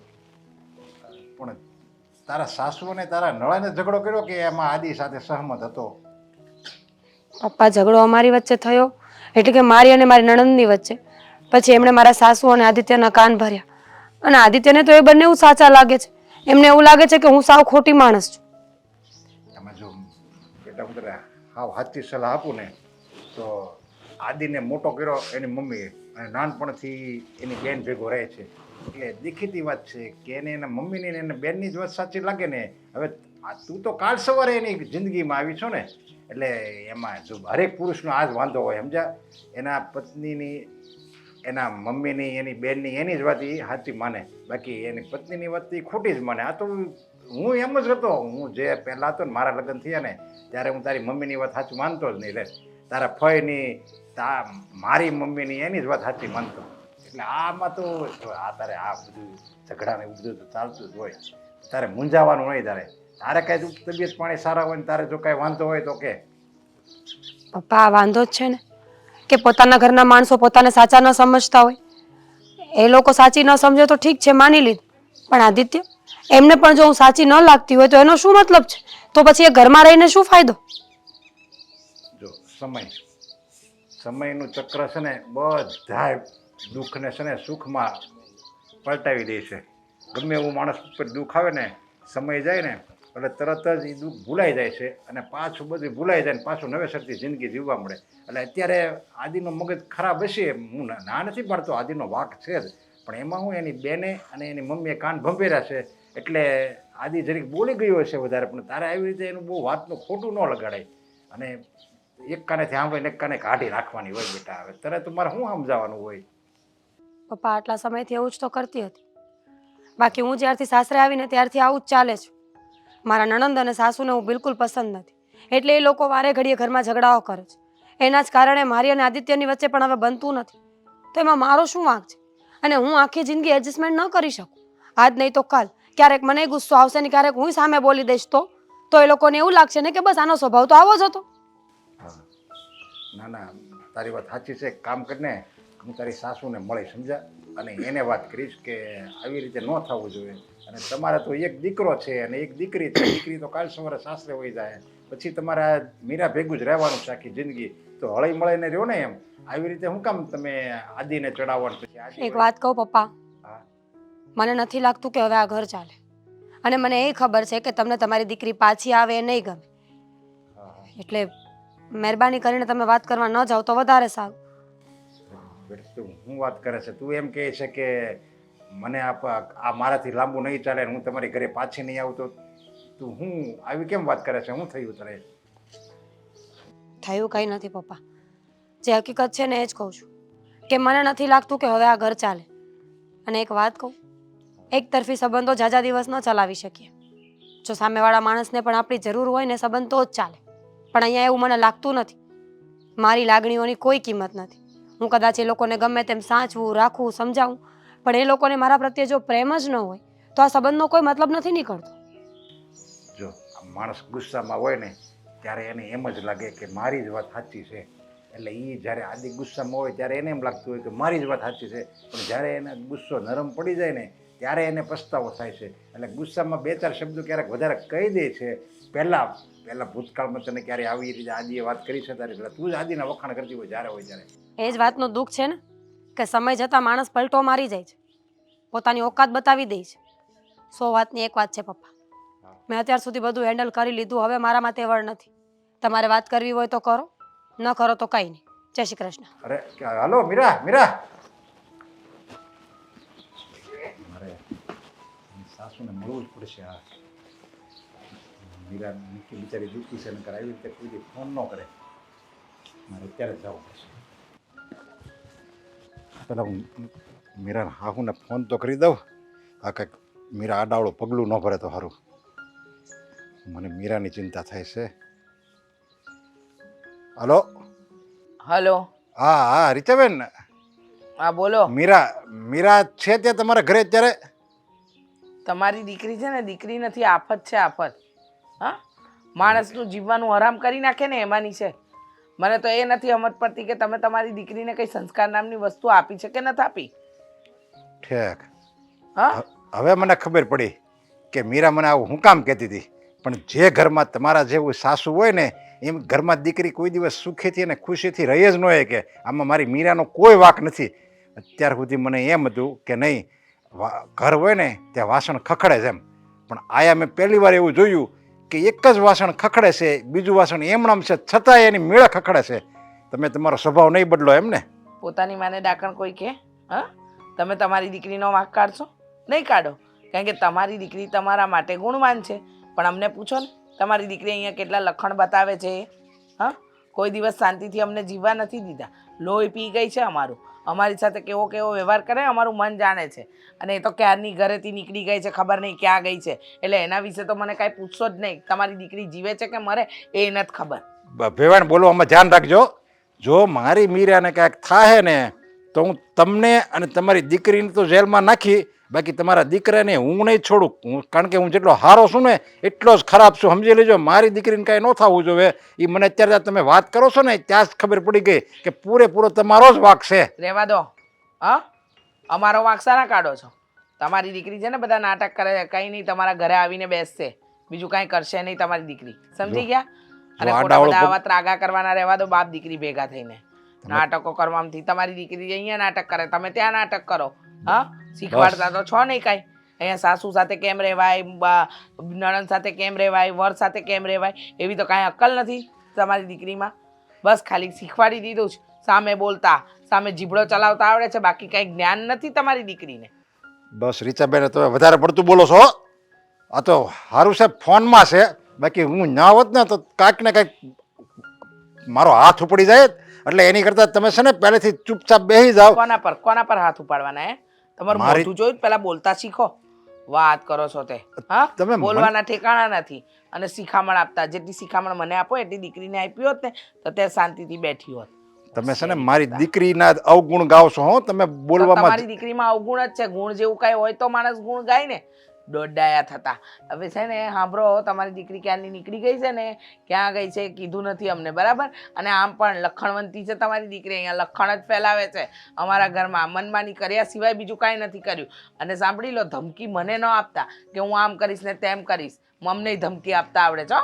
Speaker 6: પણ તારા સાસુ અને તારા નળાને ઝઘડો કર્યો કે એમાં આદિ સાથે સહમત હતો?
Speaker 2: પપ્પા, ઝઘડો અમારી વચ્ચે થયો એટલે કે મારી અને મારી નણંદની વચ્ચે. પછી એમણે મારા સાસુ અને આદિત્યના કાન ભર્યા અને આદિત્યને તો એ બંને એવું સાચા લાગે છે. એમને એવું લાગે છે કે હું સાવ ખોટી માણસ છું.
Speaker 6: એમાં જો બેટા હું તને હાવ સાચી સલાહ આપું ને તો આદિને મોટો કર્યો એની મમ્મીએ અને નાનપણથી એની બેન ભેગો રહે છે એટલે દેખીતી વાત છે કે એને એના મમ્મીની ને એના બેનની જ વાત સાચી લાગે ને. હવે તું તો કાલ સવારે એની જિંદગીમાં આવી છો ને એટલે એમાં જો હરેક પુરુષનો આ જ વાંધો હોય સમજા. એના પત્નીની, એના મમ્મીની, એની બેનની એની જ વાત એ સાચી માને, બાકી એની પત્નીની વાત એ ખોટી જ માને. આ તો હું એમ જ હતો. હું જે પહેલાં હતો ને મારા લગ્ન થયા ને ત્યારે હું તારી મમ્મીની વાત સાચું માનતો જ નહીં. લે તારા ફઈની, મારી મમ્મીની એની જ વાત સાચી માનતો. એટલે આમાં તો જો આ તારે આ બધું ઝઘડાને એવું બધું તો ચાલતું જ હોય. તારે મૂંઝાવાનું નહીં. તારે કાંઈ તબિયત પાણી સારા હોય ને તારે જો કાંઈ વાંધો હોય તો કે.
Speaker 2: પપ્પા, આ વાંધો જ છે ને કે પોતાના ઘરના માણસો પોતાને સાચા ન સમજતા હોય. એ લોકો સાચી ન સમજે તો ઠીક છે, માની લીધું. પણ આદિત્ય, એમને પણ જો હું સાચી ન લાગતી હોય તો એનો શું મતલબ છે? તો પછી એ ઘરમાં રહીને શું ફાયદો?
Speaker 6: જો સમયનું ચક્ર છે ને બધાય દુઃખને છે ને સુખમાં પલટાવી દે છે. ગમે એવું માણસ ઉપર દુઃખ આવે ને સમય જાય ને એટલે તરત જ એ દુઃખ ભૂલાઈ જાય છે અને પાછું બધું ભૂલાઈ જાય ને પાછું નવેસરથી જિંદગી જીવવા મળે. એટલે અત્યારે આદિનો મગજ ખરાબ હશે. હું ના નથી પાડતો, આદિનો વાંક છે જ, પણ એમાં હું એની બેને અને એની મમ્મીએ કાન ભંભેર્યા છે એટલે આદિ જરીક બોલી ગયો હશે વધારે. પણ તારે આવી રીતે એનું બહુ વાતનું ખોટું ન લગાડાય અને એક કાનેથી સાંભળીને એક કાને કાઢી રાખવાની હોય બેટા. હવે તરત તમારે શું સમજાવવાનું હોય?
Speaker 2: પપ્પા, આટલા સમયથી એવું જ તો કરતી હતી. બાકી હું જ્યારથી સાસરે આવીને ત્યારથી આવું જ ચાલે છે. મારા નણંદ અને સાસુને હું બિલકુલ પસંદ નથી એટલે એ લોકો વારે ઘડીએ ઘરમાં ઝઘડાઓ કરે છે. એના જ કારણે મારી અને આદિત્યની વચ્ચે પણ હવે બનતું નથી. તો એમાં મારો શું વાંક છે? અને હું આખી જિંદગી એડજસ્ટમેન્ટ ન કરી શકું. આજ નહીં તો કાલ ક્યારેક મને ગુસ્સો આવશે ને ક્યારેક હું સામે બોલી દઈશ તો એ લોકોને એવું લાગશે ને કે બસ આનો સ્વભાવ તો આવો જ હતો.
Speaker 6: ના ના, તારી વાત સાચી છે. કામ કરીને હું તારી સાસુને મળી સમજા અને એને વાત કરીશ કે આવી રીતે ન થવું જોઈએ. અને તમારે તો એક દીકરો છે અને એક દીકરી છે. દીકરી તો કાલ સવારે સાસરે હોઈ જાય પછી તમારે આ મીરા ભેગું જ રહેવાનું છે આખી જિંદગી. તો હળી મળીને રહ્યો ને એમ. આવી રીતે હું કામ તમે આદિને ચડાવવાનું? પછી
Speaker 2: એક વાત કહું પપ્પા,
Speaker 6: હા
Speaker 2: મને નથી લાગતું કે હવે આ ઘર ચાલે. અને મને એ ખબર છે કે તમને તમારી દીકરી પાછી આવે એ નહીં ગમે. એટલે મહેરબાની કરીને તમે વાત કરવા ન જાઓ તો વધારે સારું.
Speaker 6: તું શું વાત કરે છે? તું એમ કહે છે કે મને આ મારાથી લાંબુ નહીં ચાલે હું તમારી ઘરે પાછી નહીં આવું તો તું હું આવી કેમ વાત કરે છે? શું થયું તારે?
Speaker 2: થયું કંઈ નથી પપ્પા. જે હકીકત છે ને એ જ કહું છું કે મને નથી લાગતું કે હવે આ ઘર ચાલે. અને એક વાત કહું, એક તરફી સંબંધો ઝાઝા દિવસ ન ચલાવી શકીએ. જો સામેવાળા માણસને પણ આપણી જરૂર હોય ને સંબંધ તો જ ચાલે. પણ અહીંયા એવું મને લાગતું નથી. મારી લાગણીઓની કોઈ કિંમત નથી. હું કદાચ એ લોકોને ગમે તેમ સાચવું, રાખવું, સમજાવું, પણ એ લોકોને મારા પ્રત્યે જો પ્રેમ જ ન હોય તો આ સંબંધનો કોઈ મતલબ નથી નીકળતો.
Speaker 6: જો માણસ ગુસ્સામાં હોય ને ત્યારે એને એમ જ લાગે કે મારી જ વાત સાચી છે. એટલે એ જ્યારે આદિ ગુસ્સામાં હોય ત્યારે એને એમ લાગતું હોય કે મારી જ વાત સાચી છે. પણ જ્યારે એને ગુસ્સો નરમ પડી જાય ને ત્યારે એને પસ્તાવો થાય છે. એટલે ગુસ્સામાં બે ચાર શબ્દો ક્યારેક વધારે કહી દે છે. પહેલાં ભૂતકાળમાં તને ક્યારે આવી રીતે આદિએ વાત કરી છે તારે એટલે તું જ આદિના વખાણ કરતી હોય જ્યારે હોય ત્યારે.
Speaker 2: એ જ વાતનું દુઃખ છે ને કે સમય જતાં માણસ પલટો મારી જાય છે, પોતાની ઓકાત બતાવી દે છે. 100 વાતની એક વાત છે પપ્પા, મેં અત્યાર સુધી બધું હેન્ડલ કરી લીધું. હવે મારામાં તેવડ નથી. તમારે વાત કરવી હોય તો કરો, ન કરો તો કંઈ નહીં. જય શ્રી કૃષ્ણ.
Speaker 6: અરે હાલો મીરા મીરા મારે સાસુને મળવું જ પડશે. આ મીરા નિકી બિચારી દુઃખી છે, નકર આવી રીતે કોઈ દી ફોન ન કરે. મારે અત્યારે જ જવું પડશે. પેલા હું મીરાને હાહુને ફોન તો કરી દઉં. આ કંઈક મીરા આડાવડું પગલું ન ભરે તો સારું. મને મીરાની ચિંતા થાય છે. Hello
Speaker 3: hello.
Speaker 6: હા હા રીચાબેન,
Speaker 3: હા બોલો.
Speaker 6: મીરા છે ત્યાં તમારા ઘરે અત્યારે?
Speaker 3: તમારી દીકરી છે ને, દીકરી નથી, આફત છે આફત. હા, માણસનું જીવવાનું હરામ કરી નાખે ને એમાંની છે. મને તો એ નથી સમજ પડતી કે તમે તમારી દીકરીને કઈ સંસ્કાર નામની વસ્તુ આપી છે કે નથી આપી.
Speaker 6: ઠેક.
Speaker 3: હા,
Speaker 6: હવે મને ખબર પડી કે મીરા મને આવું હું કામ કહેતી હતી. પણ જે ઘરમાં તમારા જેવું સાસુ હોય ને એમ ઘરમાં દીકરી કોઈ દિવસ સુખેથી અને ખુશીથી રહી જ ન હોય. કે આમાં મારી મીરાનો કોઈ વાંક નથી. અત્યાર સુધી મને એમ હતું કે નહીં, ઘર હોય ને ત્યાં વાસણ ખખડે છે એમ. પણ આયા મેં પહેલી વાર એવું જોયું કે એક જ વાસણ ખખડે છે, બીજું વાસણ એમણામ છે, છતાંય એની મેળે ખખડે છે. તમે તમારો સ્વભાવ નહીં બદલો એમ ને?
Speaker 3: પોતાની માને ડાકણ કોઈ કે? હા, તમે તમારી દીકરીનો વાંક કાઢશો? નહીં કાઢો, કારણ કે તમારી દીકરી તમારા માટે ગુણવાન છે. પણ અમને પૂછો ને, તમારી દીકરી અહીંયા કેટલા લખણ બતાવે છે. હા, કોઈ દિવસ શાંતિથી અમને જીવવા નથી દીધા. લોહી પી ગઈ છે અમારું. અમારી સાથે કેવો કેવો વ્યવહાર કરે અમારું મન જાણે છે. અને એ તો ક્યારની ઘરેથી નીકળી ગઈ છે, ખબર નહીં ક્યાં ગઈ છે. એટલે એના વિશે તો મને કાંઈ પૂછશો જ નહીં. તમારી દીકરી જીવે છે કે મરે એ નથી ખબર.
Speaker 6: ભેવાણ બોલવામાં ધ્યાન રાખજો. જો મારી મીરાને કાંઈક થાય ને તો હું તમને અને તમારી દીકરીને તો જેલમાં નાખી, બાકી તમારા દીકરાને હું નહીં છોડું. કારણ કે હું જેટલો હારો છું ને એટલો જ ખરાબ છું, સમજી લેજો. મારી દીકરીને કાંઈ ન થવું જોઈએ. એ મને અત્યારે તમે વાત કરો છો ને ત્યાં જ ખબર પડી ગઈ કે પૂરેપૂરો તમારો જ વાંક છે.
Speaker 3: રહેવા દો. હા, અમારો વાંક શાના કાઢો છો? તમારી દીકરી છે ને બધા નાટક કરે, કંઈ નહીં તમારા ઘરે આવીને બેસશે, બીજું કાંઈ કરશે નહીં તમારી દીકરી. સમજી ગયા? અને ખોટા બધા આવા ત્રાગા કરવાના રહેવા દો બાપ દીકરી ભેગા થઈને. નાટકો કરવાથી તમારી દીકરી અહીંયા નાટક કરે, તમે ત્યાં નાટક કરો. હા, શીખવાડતા તો છો નહીં કાંઈ. અહીંયા સાસુ સાથે કેમ રહેવાય, નણંદ સાથે કેમ રહેવાય, વર સાથે કેમ રહેવાય, એવી તો કાંઈ અક્કલ નથી તમારી દીકરીમાં. બસ ખાલી શીખવાડી દીધું છે. સામે બોલતા, સામે જીભડો ચલાવતા આવડે છે, બાકી કાંઈ જ્ઞાન નથી તમારી દીકરીને.
Speaker 6: બસ રીચાબેન, તમે વધારે પડતું બોલો છો. આ તો સારું છે ફોનમાં છે, બાકી હું ના હોત ને તો કાંઈક ને કાંઈક મારો હાથ ઉપડી જાય. એટલે એની કરતાં તમે છે ને પહેલેથી ચૂપચાપ બેસી જાઓ.
Speaker 3: કોના પર હાથ ઉપાડવાના? હે, તમારું મોઢું જોયું પહેલા બોલતા શીખો. વાત કરો છો તે? હા,
Speaker 6: તમે
Speaker 3: બોલવાના ઠેકાણા નથી. અને શિખામણ આપતા, જેટલી શિખામણ મને આપો એટલી દીકરીને આપી હોત ને તો તે શાંતિથી બેઠી હોત.
Speaker 6: તમે છે ને મારી દીકરીના અવગુણ ગાવ છો. હો, તમે બોલવામાં
Speaker 3: તમારી દીકરીમાં અવગુણ જ છે. ગુણ જેવું કાંઈ હોય તો માણસ ગુણ ગાય ને. દોડાયા થતા. હવે છે ને સાંભળો, તમારી દીકરી ક્યાંની નીકળી ગઈ છે ને, ક્યાં ગઈ છે કીધું નથી અમને, બરાબર? અને આમ પણ લખણવંતી છે તમારી દીકરી. અહીંયા લખણ જ ફેલાવે છે અમારા ઘરમાં. મનમાની કર્યા સિવાય બીજું કાંઈ નથી કર્યું. અને સાંભળી લો, ધમકી મને ન આપતા કે હું આમ કરીશ ને તેમ કરીશ. અમને ધમકી આપતા આવડે છે.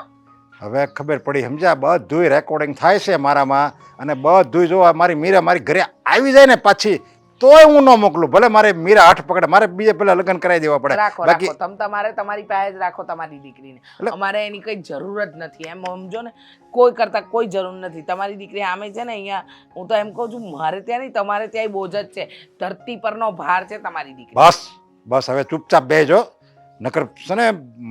Speaker 6: હવે ખબર પડી, સમજ્યા? બધુંય રેકોર્ડિંગ થાય છે મારામાં. અને બધુંય જો મારી મીરા મારી ઘરે આવી જાય ને પાછી, તોય હું ન મોકલું. ભલે મારે મીરા હાથ પકડે, મારે બીજે પેલા લગ્ન કરાવી દેવા પડે.
Speaker 3: રાખો તમારે તમારી પાસે જ રાખો તમારી દીકરીને. અમારે એની કઈ જરૂર જ નથી, એમ સમજો ને. કોઈ કરતા કોઈ જરૂર નથી. તમારી દીકરી આમે છે ને અહીંયા, હું તો એમ કહું છું મારે ત્યાં નહીં તમારે ત્યાં બોજ જ છે. ધરતી પરનો ભાર છે તમારી દીકરી.
Speaker 6: બસ બસ, હવે ચૂપચાપ બેસજો. નકર છે ને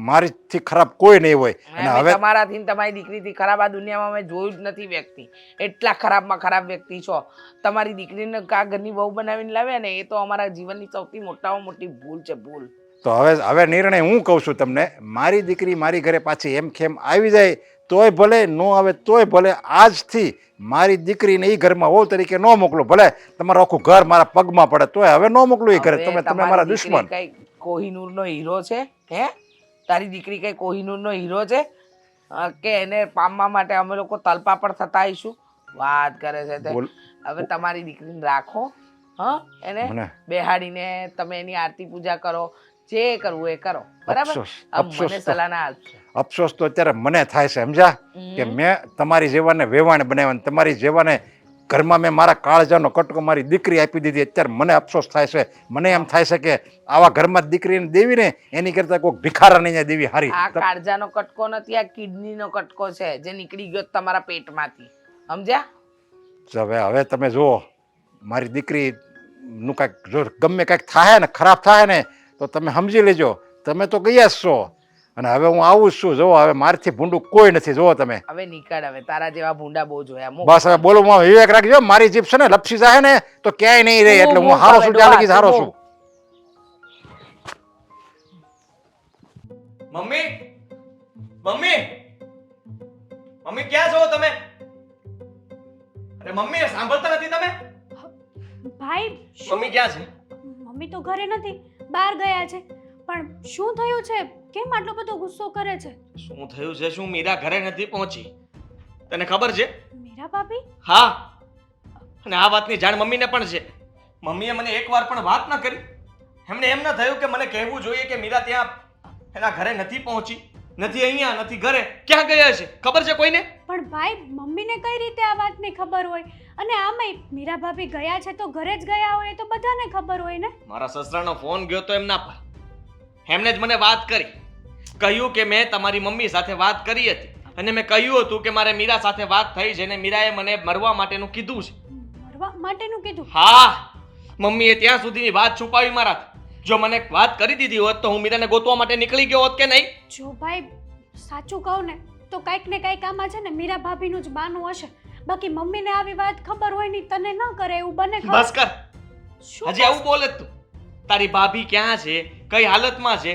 Speaker 6: મારીથી ખરાબ કોઈ નહીં હોય. અને હવે
Speaker 3: તમારાથી તમારી દીકરીથી ખરાબ આ દુનિયામાં મેં જોયું જ નથી વ્યક્તિ. એટલા ખરાબમાં ખરાબ વ્યક્તિ છો. તમારી દીકરીને કા ઘરની વહુ બનાવીને લાવ્યા ને એ તો અમારા જીવનની સૌથી મોટામાં મોટી ભૂલ છે, ભૂલ.
Speaker 6: તો હવે નિર્ણય હું કહું છું તમને. મારી દીકરી મારી ઘરે પાછી એમ ખેમ આવી જાય તોય ભલે, ન આવે તોય ભલે. આજથી મારી દીકરીને એ ઘરમાં વહુ તરીકે ન મોકલું. ભલે તમારું આખું ઘર મારા પગમાં પડે તોય હવે ન મોકલું એ ઘરે. તમે મારા દુશ્મન.
Speaker 3: કઈ કોહિનૂરનો હીરો છે? હે, તારી દીકરી કઈ કોહિનૂરનો હીરો છે કે એને પામવા માટે અમે લોકો તલપા પર થતા આવીશું? વાત કરે છે તે. હવે તમારી દીકરીને રાખો. હા, એને બેહાડીને તમે એની આરતી પૂજા કરો, જે કરવું એ કરો, બરાબર? મને સલાહ ના આપજો.
Speaker 6: અફસોસ તો અત્યારે મને થાય છે, સમજ્યા? કે મેં તમારી જેવાને વેવાણ બનાવ્યા, તમારી જેવાને ઘરમાં મેં મારા કાળજાનો કટકો મારી દીકરી આપી દીધી. અત્યારે મને અફસોસ થાય છે. મને એમ થાય છે કે આવા ઘરમાં દીકરીને દેવી ને એની કરતા કોઈ ભિખારાને અહીંયા દેવી હારી.
Speaker 3: આ કાળજાનો કટકો નથી, આ કિડનીનો કટકો છે જે નીકળી ગયો તમારા પેટમાંથી. સમજ્યા?
Speaker 6: તો હવે તમે જુઓ, મારી દીકરીનું કાંઈક જો ગમે કાંઈક થાય ને, ખરાબ થાય ને, તો તમે સમજી લેજો. તમે તો ગયા જ છો અને હવે હું આવું જ છું. જુઓ, હવે મારથી ભૂંડું કોઈ નથી. જુઓ તમે
Speaker 3: હવે નીકળ, હવે તારા જેવા ભૂંડા બહુ જોયા. મૂક.
Speaker 6: બસ હવે બોલો, વિવેક રાખજો. મારી જીભ છે ને લપસી જાય ને તો ક્યાંય નહીં રહે. એટલે હું હારો છું, ત્યાં લગી હારો છું.
Speaker 4: મમ્મી મમ્મી મમ્મી ક્યાં છો તમે? અરે મમ્મી સાંભળતા નથી તમે?
Speaker 1: ભાઈ શું?
Speaker 4: મમ્મી ક્યાં છે?
Speaker 1: મમ્મી તો ઘરે નથી, બહાર ગયા છે. પણ શું થયું છે? કેમ આટલો બધો ગુસ્સો કરે છે?
Speaker 4: શું થયું છે? શું મીરા ઘરે નથી પહોંચી? તને ખબર છે?
Speaker 1: મીરા ભાભી?
Speaker 4: હા, અને આ વાતની જાણ મમ્મીને પણ છે. મમ્મીએ મને એકવાર પણ વાત ન કરી. એમને એમ ન થયું કે મને કહેવું જોઈએ કે મીરા ત્યાં એના ઘરે નથી પહોંચી, નથી અહીંયા, નથી ઘરે, ક્યાં ગયા છે? ખબર છે કોઈને?
Speaker 1: પણ ભાઈ મમ્મીને કઈ રીતે આ વાતની ખબર હોય? અને આમાંય મીરા ભાભી ગયા છે તો ઘરે જ ગયા હોય, એ તો બધાને ખબર હોય ને.
Speaker 4: મારા સસરાનો ફોન ગયો તો એમના પર. એમને જ મને વાત કરી, કહ્યું કે મેં તમારી મમ્મી સાથે વાત કરી હતી અને મેં કહ્યું હતું કે મારે મીરા સાથે વાત થઈ છે ને મીરાએ મને મરવા માટેનું કીધું છે.
Speaker 1: મરવા માટેનું કીધું?
Speaker 4: હા, મમ્મીએ ત્યાં સુધીની વાત છુપાવી મારાથી. જો મને વાત કરી દીધી હોત તો હું મીરાને ગોતવા માટે નીકળી ગયો હોત કે નહીં?
Speaker 1: જો ભાઈ સાચું કહું ને તો કાંઈક ને કાંઈક આમાં છે ને મીરા ભાભીનું જ બાનું હશે. બાકી મમ્મીને આવી વાત ખબર હોય નહીં, તને ન કરે એવું બને ખબર?
Speaker 4: બસ કર,
Speaker 1: શું
Speaker 4: હજી આવું બોલે જ તું. તારી ભાભી ક્યાં છે, કઈ હાલતમાં છે,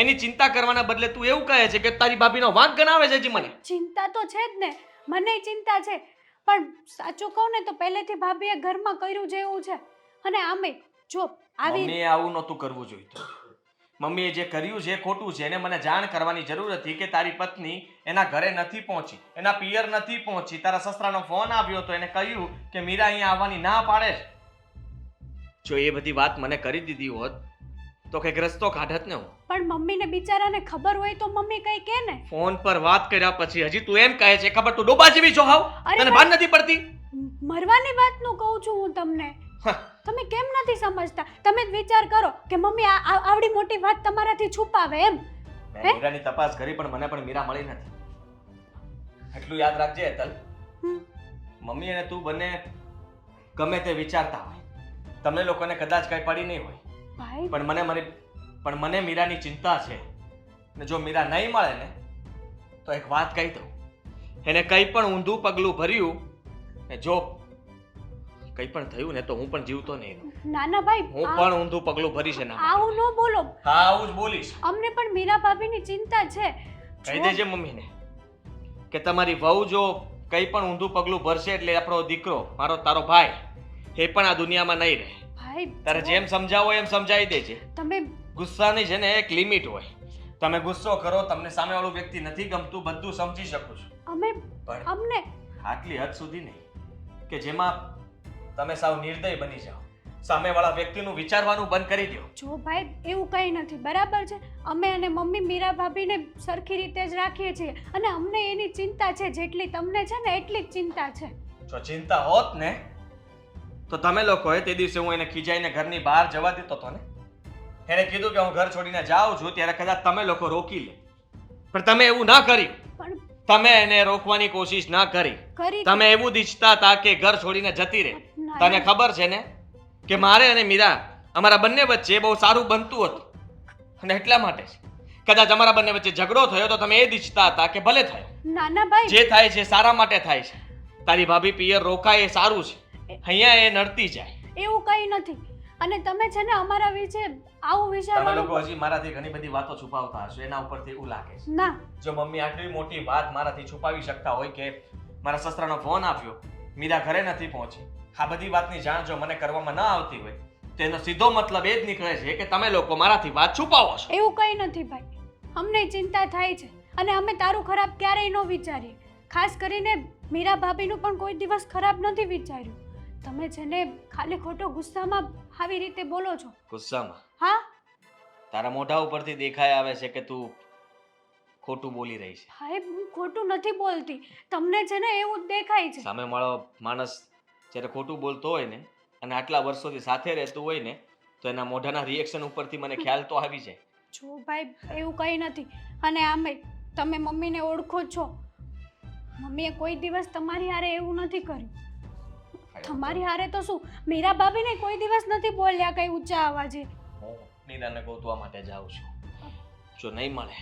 Speaker 4: એની ચિંતા કરવાના બદલે તું એવું કહે છે કે તારી ભાભીનો વાંક ગણાવે છે. હજી મને
Speaker 1: ચિંતા તો છે જ ને, મને ચિંતા છે. પણ સાચું કહું ને તો પહેલેથી ભાભીએ ઘરમાં કર્યું જેવું છે. અને આમે જો આવી
Speaker 4: મમ્મીએ આવું નહોતું કરવું જોઈતું. મમ્મીએ જે કર્યું છે એ ખોટું છે. એને મને જાણ કરવાની જરૂર હતી કે તારી પત્ની એના ઘરે નથી પહોંચી, એના પિયર નથી પહોંચી. તારા સસરાનો ફોન આવ્યો તો એને કહ્યું કે મીરા અહીંયા આવવાની ના પાડે છે. જો એ બધી વાત મને કરી દીધી હોત તો કઈક રસ્તો કાઢત ને હું.
Speaker 1: પણ મમ્મીને બિચારાને ખબર હોય તો મમ્મી કઈ કે ને.
Speaker 4: ફોન પર વાત કર્યા પછી હજી તું એમ કહે છે? ખબર તું ડોબા જેવી છો હાવ?
Speaker 1: અરે
Speaker 4: તને ભાન નથી પડતી?
Speaker 1: મરવાની વાતનું કહું છું હું તમને. તમે કેમ નથી સમજતા? તમે જ વિચાર કરો કે મમ્મી આવડી મોટી વાત તમારાથી છુપાવે એમ.
Speaker 4: મેં મીરાની તપાસ કરી પણ મને પણ મીરા મળી નથી. એટલું યાદ રાખજે હેતલ, મમ્મી અને તું બંને ગમે તે વિચારતા હોય, તમને લોકોને કદાચ કઈ પડી નહીં હોય,
Speaker 1: ભાઈ
Speaker 4: પણ મને મીરાની ચિંતા છે. ને જો મીરા નહીં મળે ને તો એક વાત કહી દઉં, એને કંઈ પણ ઊંધું પગલું ભર્યું ને જો કંઈ પણ થયું ને તો હું પણ જીવતો નહીં રહું.
Speaker 1: ના ના ભાઈ,
Speaker 4: હું પણ ઊંધું પગલું ભરીશ એના માટે.
Speaker 1: આવું ન બોલો.
Speaker 4: હા, આવું જ બોલીશ.
Speaker 1: અમને પણ મીરા ભાભીની ચિંતા છે.
Speaker 4: કહી દેજે મમ્મીને કે તમારી વહુ જો કંઈ પણ ઊંધું પગલું ભરશે એટલે આપણો દીકરો, મારો તારો ભાઈ, એ પણ આ દુનિયામાં નહીં રહે.
Speaker 1: ભાઈ
Speaker 4: તારે જેમ સમજાવો એમ સમજાવી દેજે.
Speaker 1: તમે
Speaker 4: ગુસ્સાની છે ને એક લિમિટ હોય. તમે ગુસ્સો કરો, તમને સામેવાળું વ્યક્તિ નથી ગમતું, બધું સમજી શકું છું,
Speaker 1: અમે
Speaker 4: પણ
Speaker 1: અમને
Speaker 4: આટલી હદ સુધી નહીં કે જેમાં તમે સાવ નિર્દય બની જાઓ, સામેવાળા વ્યક્તિનું વિચારવાનું બંધ કરી દો.
Speaker 1: જો ભાઈ એવું કંઈ નથી, બરાબર છે. અમે અને મમ્મી મીરા ભાભીને સરખી રીતે જ રાખીએ છીએ અને અમને એની ચિંતા છે જેટલી તમને છે ને એટલી જ ચિંતા છે.
Speaker 4: જો ચિંતા હોત ને તો તમે લોકોએ તે દિવસે હું એને ખીજાઈને ઘરની બહાર જવા દેતો હતો ને. એને કીધું કે હું ઘર છોડીને જાઉં છું ત્યારે કદાચ તમે લોકો રોકી લે, પણ તમે એવું ના કર્યું.
Speaker 1: પણ
Speaker 4: તમે એને રોકવાની કોશિશ ના કરી.
Speaker 1: કરી
Speaker 4: તમે એવું જ ઈચ્છતા હતા કે ઘર છોડીને જતી રહે.
Speaker 1: ના,
Speaker 4: તને
Speaker 1: ના.
Speaker 4: ખબર છે ને કે મારે અને મીરા, અમારા બંને વચ્ચે બહુ સારું બનતું હતું અને એટલા માટે જ કદાચ અમારા બંને વચ્ચે ઝઘડો થયો તો તમે એ જ ઈચ્છતા હતા કે ભલે થાય,
Speaker 1: ના ના ભાઈ,
Speaker 4: જે થાય છે સારા માટે થાય છે. તારી ભાભી પિયર રોકાય એ સારું છે, અહીંયા એ નડતી જાય.
Speaker 1: એવું કંઈ નથી. અને તમે છે ને અમારા વિશે આવું
Speaker 4: તમે
Speaker 1: વિચારવાનું
Speaker 4: લોકો હજી મારાથી ઘણી બધી વાતો છુપાવતા હશો, એના ઉપરથી એવું લાગે છે.
Speaker 1: ના.
Speaker 4: જો મમ્મી આટલી મોટી વાત મારાથી છુપાવી શકતા હોય કે મારા સસરાનો ફોન આવ્યો, મીરા ઘરે નથી પહોંચી, આ બધી વાતની જાણ જો મને કરવામાં ન આવતી હોય તેનો સીધો મતલબ એ જ નીકળે છે કે તમે લોકો મારાથી વાત છુપાવો છો.
Speaker 1: એવું કંઈ નથી ભાઈ, અમને ચિંતા થાય છે અને અમે તારું ખરાબ ક્યારેય ન વિચારીએ. ખાસ કરીને મીરા ભાભીનું પણ કોઈ દિવસ ખરાબ નથી વિચાર્યું. તમે છે ને ખાલી ખોટો ગુસ્સામાં આવી રીતે બોલો છો.
Speaker 4: ગુસ્સામાં?
Speaker 1: હા,
Speaker 4: તારા મોઢા ઉપરથી દેખાય આવે છે કે તું ખોટું બોલી રહી છે.
Speaker 1: ભાઈ હું ખોટું નથી બોલતી, તમને છે ને એવું જ દેખાય છે.
Speaker 4: સામે વાળો માણસ જ્યારે ખોટું બોલતો હોય ને અને આટલા વર્ષોથી સાથે રહેતું હોય ને તો એના મોઢાના રિએક્શન ઉપરથી મને ખ્યાલ તો આવી જાય.
Speaker 1: જો ભાઈ એવું કંઈ નથી. અને આમે તમે મમ્મીને ઓળખો છો. મમ્મીએ કોઈ દિવસ તમારી હારે એવું નથી કર્યું. તમારી હારે તો શું, મીરા ભાભીને કોઈ દિવસ નથી બોલ્યા કઈ ઊંચા અવાજે.
Speaker 4: હું નીરાને ગોતવા માટે જાઉં છું. જો નહીં મળે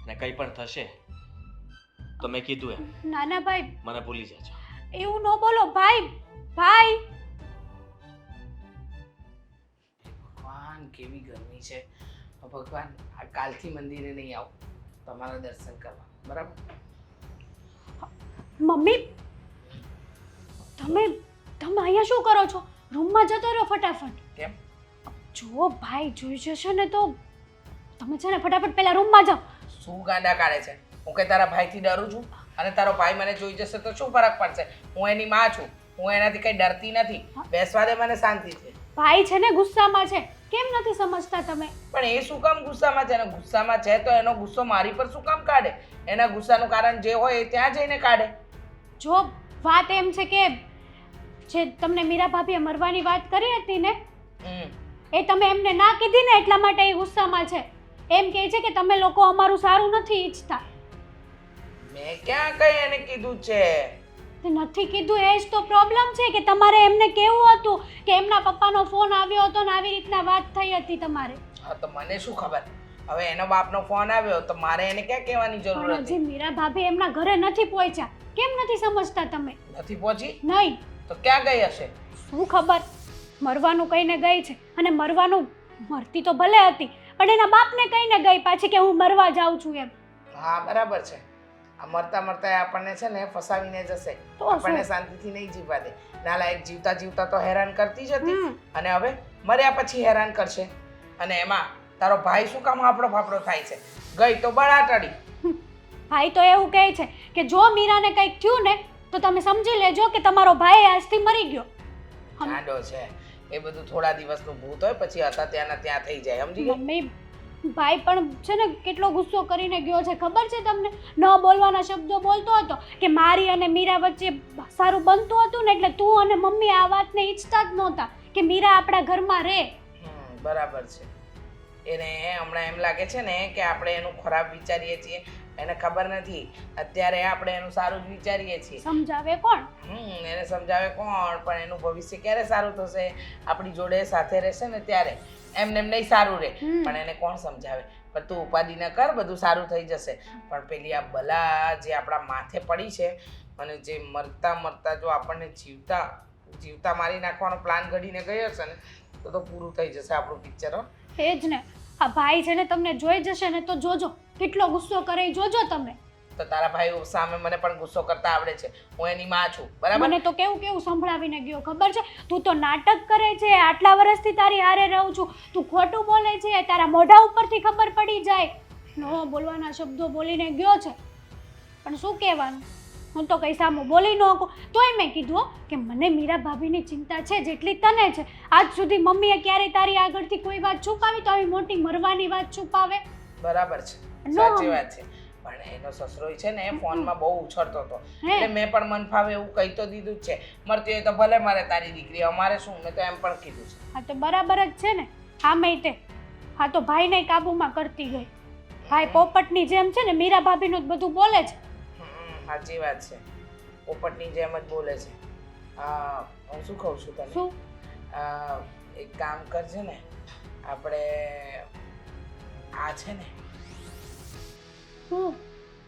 Speaker 4: ને કંઈ પણ થશે તો મેં કીધું એમ
Speaker 1: નાના ભાઈ,
Speaker 4: મને ભૂલી જજો.
Speaker 1: એવું ન બોલો ભાઈ. ભાઈ
Speaker 3: ભગવાન કેવી ગરમી છે. ભગવાન આ કાલથી મંદિરે નહીં આવું તમારા દર્શન કરવા, બરાબર?
Speaker 1: મમ્મી, તમે તમે અહીંયા શું કરો છો? રૂમમાં જતો રહો ફટાફટ.
Speaker 3: કેમ?
Speaker 1: જો ભાઈ જોઈ જશે ને તો તમે છે ને ફટાફટ પહેલા રૂમમાં જાઓ.
Speaker 3: શું ગાંડા કાઢે છે? હું કે તારા ભાઈથી ડરું છું અને તારો ભાઈ મને જોઈ જશે તો શું ફરક પડશે? હું એની માં છું, હું એનાથી કઈ ડરતી નથી. બેસવા દે મને શાંતિથી.
Speaker 1: ભાઈ છે ને ગુસ્સામાં છે, કેમ નથી સમજતા તમે?
Speaker 3: પણ એ શું કામ ગુસ્સામાં છે? એનો ગુસ્સામાં છે તો એનો ગુસ્સો મારી પર શું કામ કાઢે? એના ગુસ્સાનું કારણ જે હોય એ ત્યાં જઈને કાઢે.
Speaker 1: જો વાત એમ છે કે જે તમને મીરા ભાભીએ મરવાની વાત કરી હતી ને, એ તમે એમને ના કીધી ને એટલા માટે એ ગુસ્સામાં છે. એમ કહે છે કે તમે લોકો અમારું સારું નથી ઈચ્છતા.
Speaker 3: મેં ક્યાં કઈ એને કીધું છે?
Speaker 1: તે નથી કીધું એ જ તો પ્રોબ્લેમ છે કે તમારે એમને કેવું હતું કે એમના પપ્પાનો ફોન આવ્યો હતો ને આવી રીતના વાત થઈ હતી તમારે.
Speaker 3: હા તો મને શું ખબર? હવે એનો બાપનો ફોન આવ્યો તો મારે એને ક્યાં કહેવાની જરૂર
Speaker 1: પણ હજી
Speaker 3: હતી?
Speaker 1: મીરા ભાભી એમના ઘરે નથી પહોંચ્યા. કેમ નથી સમજતા તમે?
Speaker 3: નથી પહોંચી
Speaker 1: નહીં
Speaker 3: તો ક્યાં ગઈ હશે?
Speaker 1: શું ખબર, મરવાનું કહીને ગઈ છે. અને મરવાનું મરતી તો ભલે હતી પણ એના બાપને કહીને ગઈ પાછી કે હું મરવા જાઉં છું એમ.
Speaker 3: હા બરાબર છે. આ મરતા મરતા એ આપણને છે ને ફસાવીને જશે.
Speaker 1: તો શું?
Speaker 3: આપણને શાંતિથી નહીં જીવવા દે. નાલાયક જીવતા જીવતા તો હેરાન કરતી જ હતી
Speaker 1: હમ.
Speaker 3: અને હવે મર્યા પછી હેરાન કરશે. અને એમાં તારો ભાઈ શું કામ આપણો ફાફડો થાય છે? ગઈ તો બળાટડી.
Speaker 1: ભાઈ તો એવું કહે છે કે જો મીરાને કંઈક થયું ને તો તમે સમજી લેજો કે તમારો ભાઈ આજથી મરી ગયો.
Speaker 3: ગાંડો છે. એ બધું થોડા દિવસનું ભૂત હોય પછી હતા ત્યાંના ત્યાં થઈ જાય, સમજી ગઈ?
Speaker 1: મમ્મી, ભાઈ પણ છે ને કેટલો ગુસ્સો કરીને ગયો છે ખબર છે તમને? ન બોલવાના શબ્દો બોલતો હતો કે મારી અને મીરા વચ્ચે સારું બનતું હતું ને એટલે તું અને મમ્મી આ વાતને ઈચ્છતા જ નહોતા કે મીરા આપણા ઘરમાં રહે.
Speaker 3: બરાબર છે. એને હમણાં એમ લાગે છે ને કે આપણે એનું ખરાબ વિચારીએ છીએ. એને ખબર નથી અત્યારે આપણે એનું સારું જ વિચારીએ છીએ.
Speaker 1: સમજાવે કોણ?
Speaker 3: એને સમજાવે કોણ? પણ એનું ભવિષ્ય ક્યારે સારું થશે? આપણી જોડે સાથે રહેશે ને ત્યારે. એમને એમ નહીં સારું રહે પણ એને કોણ સમજાવે? પણ તું ઉપાધિ ન કર, બધું સારું થઈ જશે. પણ પેલી આ બલા જે આપણા માથે પડી છે અને જે મરતા મરતા જો આપણને જીવતા જીવતા મારી નાખવાનો પ્લાન ઘડીને ગયો હશે ને તો પૂરું થઈ જશે આપણું પિક્ચર.
Speaker 1: એ જ ને, આ ભાઈ છે ને તમને જોઈ જશે ને તો જોજો કેટલો ગુસ્સો કરે એ જોજો તમે.
Speaker 3: તો તારા ભાઈ સામે મને પણ ગુસ્સો કરતા આવડે છે. હું એની માં છું, બરાબર?
Speaker 1: મને તો કેવું કેવું સંભળાવીને ગયો ખબર છે? તું તો નાટક કરે છે, આટલા વર્ષથી તારી હારે રહું છું, તું ખોટું બોલે છે, તારા મોઢા ઉપરથી ખબર પડી જાય. નો બોલવાના શબ્દો બોલીને ગયો છે પણ શું કહેવાનું? હું તો કઈ સામું બોલી ન શકું. તોય મેં કીધું કે મને મીરા ભાભીની ચિંતા છે જેટલી તને છે. આજ સુધી મમ્મીએ ક્યારેય તારી આગળથી કોઈ વાત છુપાવી તો આવી મોટી મરવાની વાત છુપાવે?
Speaker 3: બરાબર છે,
Speaker 1: નો.
Speaker 3: સાચી વાત છે. પણ એનો સસરો છે ને ફોનમાં બહુ ઉછળતો હતો એટલે મેં પણ મન ફાવે એવું કહી તો દીધું જ છે. મરતી હોય તો ભલે મારે તારી દીકરી, અમારે શું? મેં તો એમ પણ કીધું છે.
Speaker 1: હા તો બરાબર જ છે ને. હા મેં તે હા તો ભાઈને કાબૂમાં કરતી ગઈ. ભાઈ પોપટની જેમ છે ને મીરા ભાભીનું જ બધું બોલે છે.
Speaker 3: સાચી વાત છે. પોપટની જેમ જ બોલે છે. હું શું કહું છું તને?
Speaker 1: શું?
Speaker 3: એક કામ કરજે ને, આપણે આ છે ને
Speaker 1: હું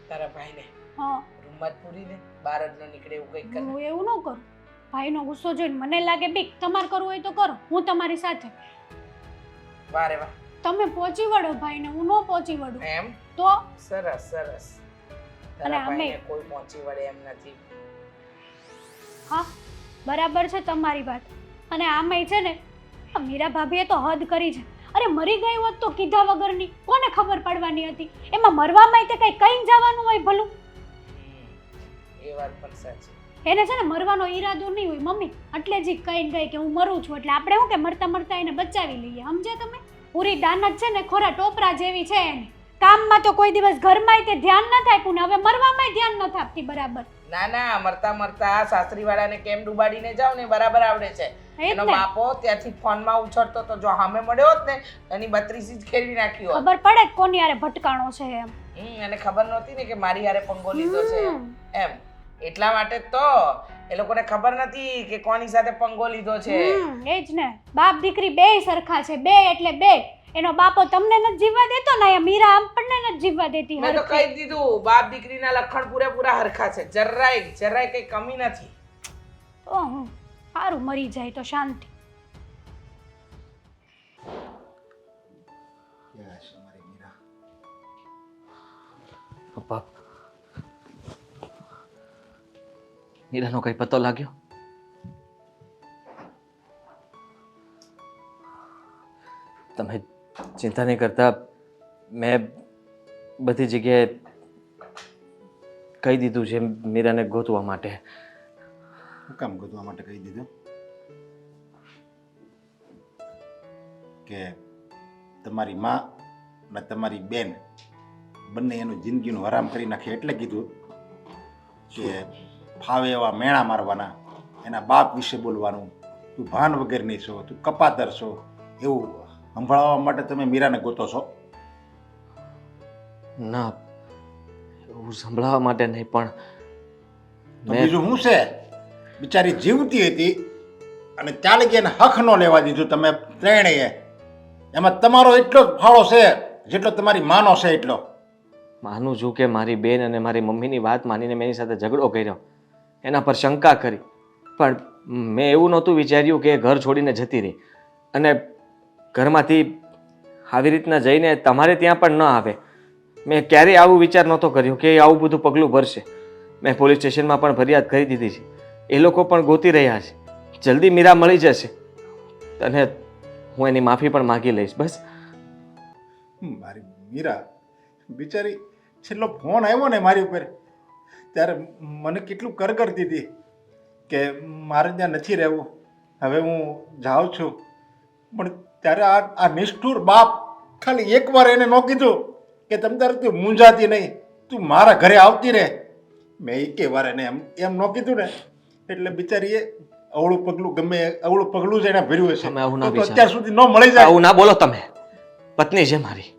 Speaker 3: તારા ભાઈને
Speaker 1: હા
Speaker 3: રૂમમાં જ પૂરી દે, બહાર જ ન નીકળે એવું કંઈક કર.
Speaker 1: હું એવું ન કરું. ભાઈનો ગુસ્સો જોઈને મને લાગે બીક. તમારે કરવું હોય તો કરો, હું તમારી સાથે.
Speaker 3: વારે વાહ,
Speaker 1: તમે પહોંચી વળો ભાઈને, હું ન પહોંચી વળું
Speaker 3: એમ?
Speaker 1: તો.
Speaker 3: સરસ સરસ.
Speaker 1: અને
Speaker 3: તારા
Speaker 1: આમે-
Speaker 3: ભાઈને કોઈ પહોંચી વળે એમ નથી.
Speaker 1: હા બરાબર છે તમારી વાત. અને આમેય છે ને આ મીરા ભાભીએ તો હદ કરી છે. અરે મરી ગઈ હોત તો કીધા વગરની કોને ખબર પડવાની હતી? એમાં મરવામાં તે કઈ કઈ જવાનું હોય ભલું?
Speaker 3: એ વાત પણ સાચી.
Speaker 1: એને છે ને મરવાનો ઈરાદો નહીં હોય મમ્મી, એટલે જ કહીને ગઈ કે હું મરું છું. એટલે આપણે શું કે મરતા મરતા એને બચાવી લઈએ, સમજે તમે? પૂરી દાનત છે ને ખોરા ટોપરા જેવી છે એને. કામમાં તો કોઈ દિવસ ઘરમાંય તે ધ્યાન ન થાય પણ હવે મરવામાંય ધ્યાન ન આપતી બરાબર.
Speaker 3: ના ના, મરતા મરતા સાસરી વાળાને કેમ ડૂબાડીને જાવ ને બરાબર આવડે છે.
Speaker 1: એ જ
Speaker 3: એનો
Speaker 1: ને.
Speaker 3: બાપો ત્યાંથી ફોનમાં ઉછળતો તો જો સામે મળ્યો હોત ને એની 32 જ ખેરવી નાખી હોત.
Speaker 1: ખબર પડે જ કોની યારે ભટકાણો છે એમ.
Speaker 3: એને ખબર નહોતી ને કે મારી હારે પંગો લીધો છે એમ. એટલા માટે જ તો એ લોકોને ખબર નથી કે કોની સાથે પંગો લીધો છે.
Speaker 1: એ જ ને, બાપ દીકરી બે સરખા છે, બે એટલે બે. એનો બાપો તમને નથી જીવવા દેતો ને અહીંયા મીરા આપણને નથી જીવવા દેતી.
Speaker 3: મેં તો કહી દીધું, બાપ દીકરીના લક્ષણ પૂરેપૂરા હરખા છે, જરાય કઈ કમી નથી.
Speaker 1: તો હું સારું મરી જાય તો શાંતિ.
Speaker 4: પપ્પા, મીરાનો કઈ પતો લાગ્યો? તમે ચિંતા નહીં કરતા, મેં બધી જગ્યાએ કહી દીધું છે મીરાને ગોતવા માટે.
Speaker 6: હું કામ ગોતવા માટે કહી દીધું? કે તમારી માં અને તમારી બેન બંને એનું જિંદગીનું હરામ કરી નાખે એટલે કીધું કે ફાવે એવા મેણા મારવાના, એના બાપ વિશે બોલવાનું, તું ભાન વગરની છો, તું કપાતર છો, એવું સંભળાવવા માટે તમે મીરાને ગોતો છો?
Speaker 4: ના, એવું સંભળાવવા માટે નહીં, પણ
Speaker 6: તો બીજું શું છે? બિચારી જીવતી હતી અને ચાલી ગઈ, એને હક ન લેવા દીધું તમે ત્રણેય. એમાં તમારો એટલો જ ફાળો છે જેટલો તમારી માનો છે એટલો.
Speaker 4: માનું છું કે મારી બેન અને મારી મમ્મીની વાત માનીને મેં એની સાથે ઝઘડો કર્યો, એના પર શંકા કરી, પણ મેં એવું નહોતું વિચાર્યું કે એ ઘર છોડીને જતી રહી અને ઘરમાંથી આવી રીતના જઈને તમારે ત્યાં પણ ન આવે. મેં ક્યારેય આવું વિચાર નહોતો કર્યો કે આવું બધું પગલું ભરશે. મેં પોલીસ સ્ટેશનમાં પણ ફરિયાદ કરી દીધી છે, એ લોકો પણ ગોતી રહ્યા છે. જલ્દી મીરા મળી જશે અને હું એની માફી પણ માગી લઈશ. બસ.
Speaker 6: મારી મીરા બિચારી છેલ્લો ફોન આવ્યો ને મારી ઉપર ત્યારે મને કેટલું કરતી હતી કે મારે ત્યાં નથી રહેવું, હવે હું જાઉં છું. પણ ત્યારે આ નિષ્ઠુર બાપ ખાલી એકવાર એને ન કીધું કે તમ તારે તું મૂંઝાતી નહીં, તું મારા ઘરે આવતી રહે. મેં એકે વાર એને એમ ન કીધું ને એટલે બિચારીએ અવળું પગલું, ગમે અવળું પગલું જ એને ભર્યું હશે. તો અત્યાર સુધી ન મળી જાય.
Speaker 4: આવું ના બોલો, તમે પત્ની છે મારી.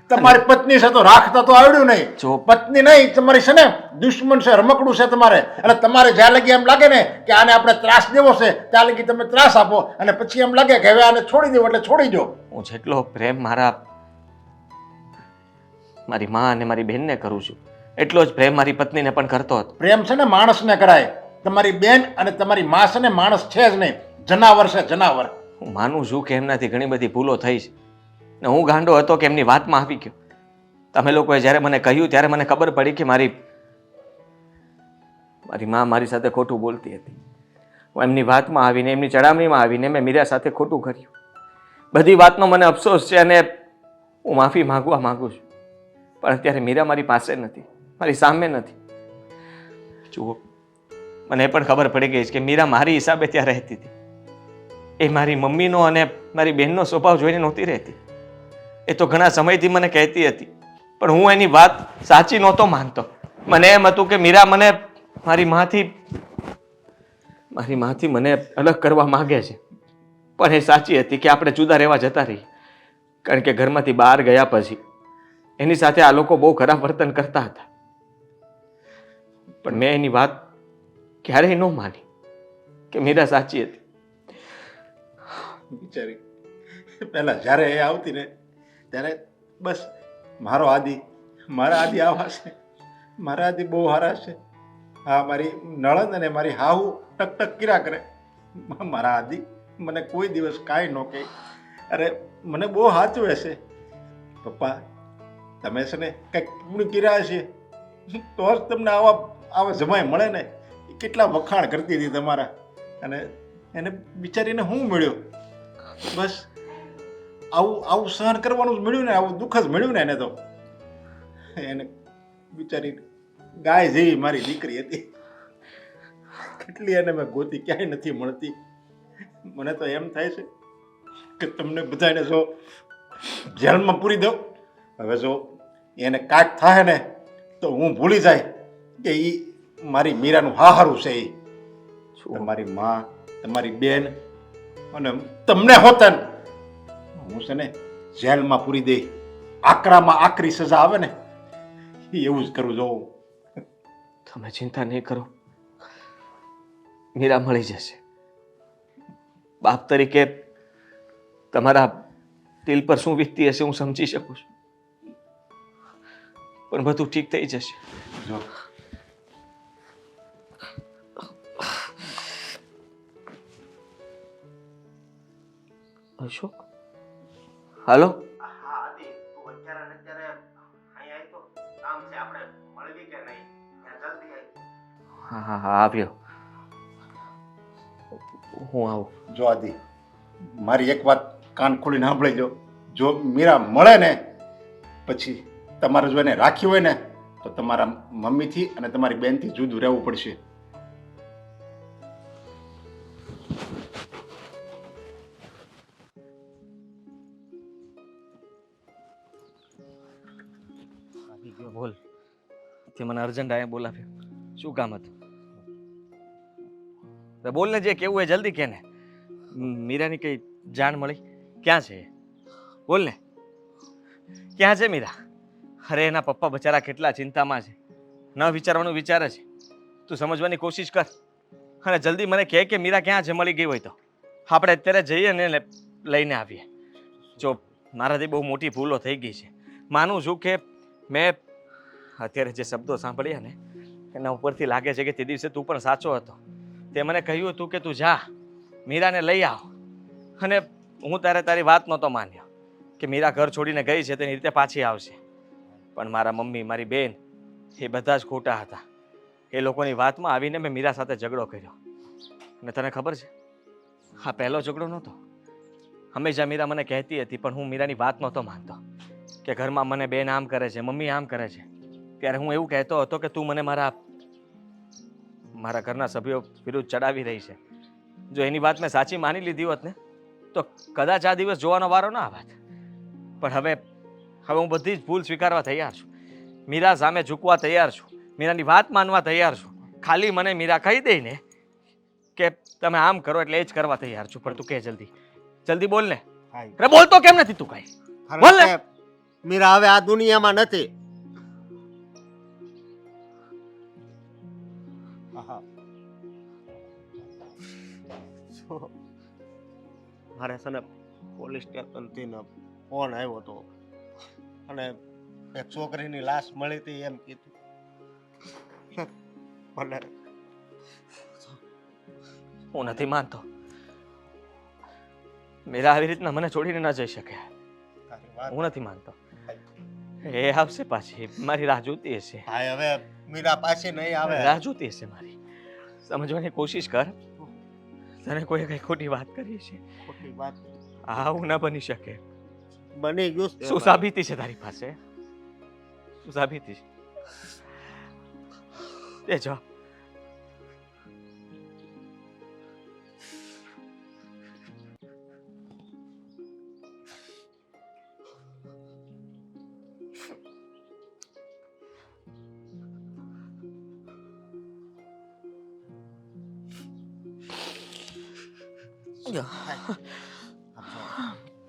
Speaker 6: તમારી પત્ની છે તો રાખતા તો આવડ્યું નહીં. પત્ની નહીં, તમારી છે ને દુશ્મન છે, રમકડું છે તમારે. અને તમારે જ્યાં લગી એમ લાગે ને કે આને આપણે ત્રાસ દેવો છે ત્યાં લગી તમે ત્રાસ આપો અને પછી એમ લાગે કે હવે આને છોડી દેવો એટલે છોડી દો.
Speaker 4: હું જેટલો પ્રેમ મારી મા અને મારી બહેનને કરું છું એટલો જ પ્રેમ મારી પત્નીને પણ કરતો હતો.
Speaker 6: પ્રેમ છે ને માણસને કરાય. તમારી બેન અને તમારી મા છે ને માણસ છે જ નહીં, જનાવર છે, જનાવર.
Speaker 4: હું માનું છું કે એમનાથી ઘણી બધી ભૂલો થઈ છે ને હું ગાંડો હતો કે એમની વાતમાં આવી ગયો. તમે લોકોએ જ્યારે મને કહ્યું ત્યારે મને ખબર પડી કે મારી મા મારી સાથે ખોટું બોલતી હતી. હું એમની વાતમાં આવીને, એમની ચડામણીમાં આવીને મેં મીરા સાથે ખોટું કર્યું. બધી વાતનો મને અફસોસ છે અને હું માફી માંગવા માંગુ છું, પણ અત્યારે મીરા મારી પાસે નથી, મારી સામે નથી. જુઓ, મને એ પણ ખબર પડી ગઈ છે કે મીરા મારી હિસાબે ત્યાં રહેતી હતી. એ મારી મમ્મીનો અને મારી બહેનનો સ્વભાવ જોઈને નહોતી રહેતી. એ તો ઘણા સમયથી મને કહેતી હતી, પણ હું એની વાત સાચી નહોતો માનતો. મને એમ હતું કે મીરા મને મારી માથી મને અલગ કરવા માંગે છે, પણ એ સાચી હતી કે આપણે જુદા રહેવા જતા રહીએ. કારણ કે ઘરમાંથી બહાર ગયા પછી એની સાથે આ લોકો બહુ ખરાબ વર્તન કરતા હતા, પણ મેં એની વાત ક્યારેય ન માની કે મીરા સાચી હતી.
Speaker 6: બિચારી પહેલા જ્યારે એ આવતી ને ત્યારે બસ મારા આદિ આવા છે, મારા આદિ બહુ સારા છે. હા, મારી નળદ અને મારી હાહુ ટક ટક કર્યા કરે. મારા આદિ મને કોઈ દિવસ કાંઈ ન કહે. અરે મને બહુ સાચવે છે. પપ્પા, તમે છે ને કંઈક પૂર્ણ કર્યા છે તો જ તમને આવા જમાઈ મળે ને. એ કેટલા વખાણ કરતી હતી તમારા, અને એને બિચારીને શું મળ્યું? બસ આવું સહન કરવાનું જ મળ્યું ને, આવું દુઃખ જ મળ્યું ને એને. તો એને બિચારી ગાય જેવી મારી દીકરી હતી. કેટલી એને મેં ગોતી, ક્યાંય નથી મળતી. મને તો એમ થાય છે કે તમને બધાને જો જેલમાં પૂરી દઉં. હવે જો એને કાંઈક થાય ને તો હું ભૂલી જાય કે એ મારી મીરાનું હાહારું છે. એ તમારી માં, તમારી બેન અને તમને હોતન હું છે ને જેલમાં પૂરી દઈ. આકરામાં આકરી સજા આવે ને એવું જ કરું જો.
Speaker 4: તમે ચિંતા નહીં કરો, મીરા મળી જશે. બાપ તરીકે તમારા દિલ પર શું વીતતી હશે હું સમજી શકું છું, પણ બધું ઠીક થઈ જશે.
Speaker 6: જો
Speaker 4: અશોક, હાલો.
Speaker 5: હા આદિ, તું અત્યારે ને અત્યારે અહીં આવી તો કામ છે, આપણે મળવી કે નહીં? ત્યાં જલ્દી આવી.
Speaker 4: હા હા હા, આવ્યો. હું આવું.
Speaker 6: જો આદિ, મારી એક વાત કાન ખોલીને સાંભળી જો. જો મીરા મળે ને પછી તમારે જો એને રાખી હોય ને તો તમારા મમ્મીથી અને તમારી બેનથી જુદું રહેવું પડશે.
Speaker 4: આવી ગયો, બોલ. તે મને અર્જન્ટ આયા બોલાવ્યો, શું કામ હતું? તો બોલ ને, જે કેવું એ જલ્દી કે ને. મીરાની કઈ જાણ મળી? ક્યાં છે? બોલ ને, ક્યાં છે મીરા? અરે એના પપ્પા બચારા કેટલા ચિંતામાં છે, ન વિચારવાનું વિચારે છે. તું સમજવાની કોશિશ કર અને જલ્દી મને કહે કે મીરા ક્યાં છે. મળી ગઈ હોય તો આપણે અત્યારે જઈએ ને લઈને આવીએ. જો મારાથી બહુ મોટી ભૂલો થઈ ગઈ છે, માનું છું કે મેં અત્યારે જે શબ્દો સાંભળ્યા ને એના ઉપરથી લાગે છે કે તે દિવસે તું પણ સાચો હતો. તે મને કહ્યું હતું કે તું જા મીરાને લઈ આવ, અને હું તારી વાત નહોતો માન્યો કે મીરા ઘર છોડીને ગઈ છે તેની રીતે પાછી આવશે. પણ મારા મમ્મી, મારી બેન એ બધા જ ખોટા હતા. એ લોકોની વાતમાં આવીને મેં મીરા સાથે ઝઘડો કર્યો. અને તને ખબર છે, આ પહેલો ઝઘડો નહોતો. હંમેશા મીરા મને કહેતી હતી, પણ હું મીરાની વાત નહોતો માનતો કે ઘરમાં મને બેન આમ કરે છે, મમ્મી આમ કરે છે. ત્યારે હું એવું કહેતો હતો કે તું મને મારા ઘરના સભ્યો વિરુદ્ધ ચડાવી રહી છે. જો એની વાત મેં સાચી માની લીધી હોત ને તો કદાચ આ દિવસ જોવાનો વારો ના આવત. પણ હવે હું બધી જ ભૂલ સ્વીકારવા તૈયાર છું. મીરા સામે ઝૂકવા તૈયાર છું, મીરાની વાત માનવા તૈયાર છું. ખાલી મને મીરા કહી દે ને કે તમે આમ કરો એટલે એ જ કરવા તૈયાર છું. પણ તું કહે જલ્દી બોલ ને. અરે બોલતો કેમ નથી તું કઈ? બોલ ને.
Speaker 5: મીરા હવે આ દુનિયામાં નથી. મારે છે ને પોલીસ સ્ટેશનથી ફોન આવ્યો હતો અને એક છોકરીની લાશ મળી હતી એમ કીધું. મને
Speaker 4: હું નથી માનતો મીરા આવી રીતના મને છોડીને ન જઈ શકે. હું નથી માનતો. એ આવશે પાછી, મારી રાહ જોતી હશે.
Speaker 5: ભાઈ હવે મીરા પાછી નહીં આવે.
Speaker 4: રાહ જોતી હશે મારી. સમજવાની કોશિશ કર. તને કોઈ કઈ ખોટી વાત કરી છે?
Speaker 5: ખોટી વાત
Speaker 4: આવું ના બની શકે.
Speaker 5: બની ગયું.
Speaker 4: શું સાબિતી છે તારી પાસે? શું સાબિતી છે? એ જો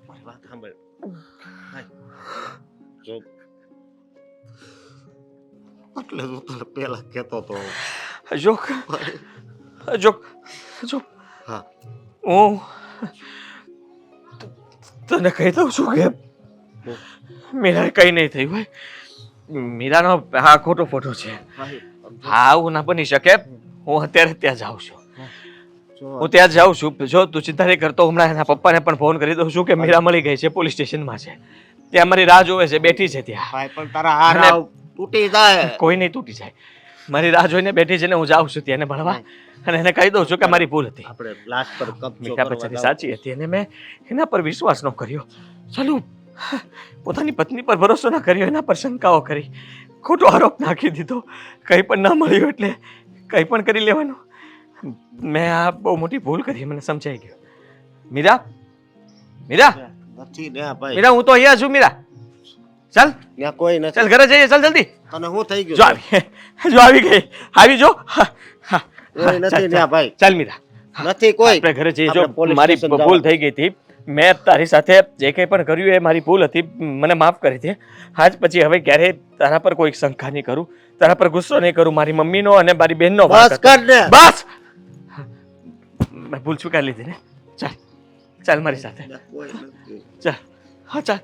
Speaker 5: મારી વાત સાંભળ. જો એટલે હું તને પહેલા કહેતો હતો.
Speaker 4: અજોક
Speaker 5: હા,
Speaker 4: હું તને કહી દઉં છું કે મીરા કઈ નહીં થયું હોય. મીરાનો આ ખોટો ફોટો છે. હા, આવું ના બની શકે. હું અત્યારે ત્યાં જાઉં છું. હું ત્યાં જાઉં છું. જો તું ચિંતા નહીં કરતો, હમણાં એના પપ્પાને પણ ફોન કરી દઉં છું કે મીરા મળી ગઈ છે, પોલીસ સ્ટેશનમાં છે. ત્યાં મારી રાહ જોવે છે, બેઠી છે ત્યાં.
Speaker 5: ભાઈ પણ તારા હાર તૂટી જાય.
Speaker 4: કોઈ નહીં તૂટી જાય. મારી રાહ જોઈને બેઠી છે ને હું જાઉં છું ત્યાં એને ભણવા, અને એને કહી દઉં છું કે મારી ભૂલ હતી.
Speaker 5: આપણે લાશ પર કબજો
Speaker 4: મીઠા બચ્ચાની સાચી હતી અને મેં એના પર વિશ્વાસ ન કર્યો. ચાલુ પોતાની પત્ની પર ભરોસો ન કર્યો, એના પર શંકાઓ કરી, ખોટો આરોપ નાખી દીધો. કંઈ પણ ના મળ્યું એટલે કંઈ પણ કરી લેવાનું. મેં આ બહુ મોટી ભૂલ કરી, મને સમજાઈ ગયું. મીરા
Speaker 5: નથી ને ભાઈ.
Speaker 4: મીરા, હું તો અહીંયા છું. મીરા ચાલ,
Speaker 5: ત્યાં કોઈ નથી.
Speaker 4: ચાલ ઘરે જઈએ, ચાલ જલ્દી.
Speaker 5: તને શું થઈ
Speaker 4: જો
Speaker 5: ગયું?
Speaker 4: આવી ગઈ, આવી જો.
Speaker 5: કોઈ નથી ને ભાઈ.
Speaker 4: ચાલ મીરા,
Speaker 5: નથી કોઈ.
Speaker 4: આપણે ઘરે જઈએ. જો
Speaker 5: આપણે પોલીસ
Speaker 4: મારી
Speaker 5: સ્ટેશન
Speaker 4: ભૂલ થઈ ગઈ હતી, મેં તારી સાથે જે કંઈ પણ કર્યું એ મારી ભૂલ હતી, મને માફ કરી દે. આજ પછી હવે ક્યારેય તારા પર કોઈ શંકા નહીં કરું, તારા પર ગુસ્સો નહીં કરું. મારી મમ્મીનો અને મારી બહેનનો
Speaker 5: બસ કર ને.
Speaker 4: બસ. મેં ભૂલ સ્વીકારી લીધી ને. ચાલ ચાલ મારી સાથે
Speaker 5: કોઈ નથી.
Speaker 4: ચાલ. હા ચાલ.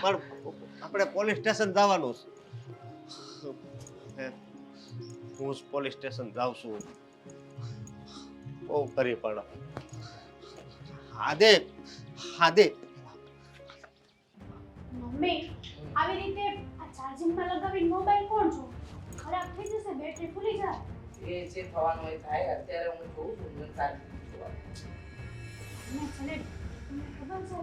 Speaker 5: પણ આપણે પોલીસ સ્ટેશન જવાનું છે. હું પોલીસ સ્ટેશન જાઉં છું. બહુ કરી પણ હાદે
Speaker 1: મમ્મી આવી રીતે આ ચાર્જિંગમાં લગાવીને મોબાઈલ કોણ છો? ખરાબ થઈ જશે, બેટરી ફૂલી જાય.
Speaker 3: એ જે થવાનું એ થાય. અત્યારે હું જોઉં છું ને તારી
Speaker 1: અને છેલ્લે તમને ખબર છે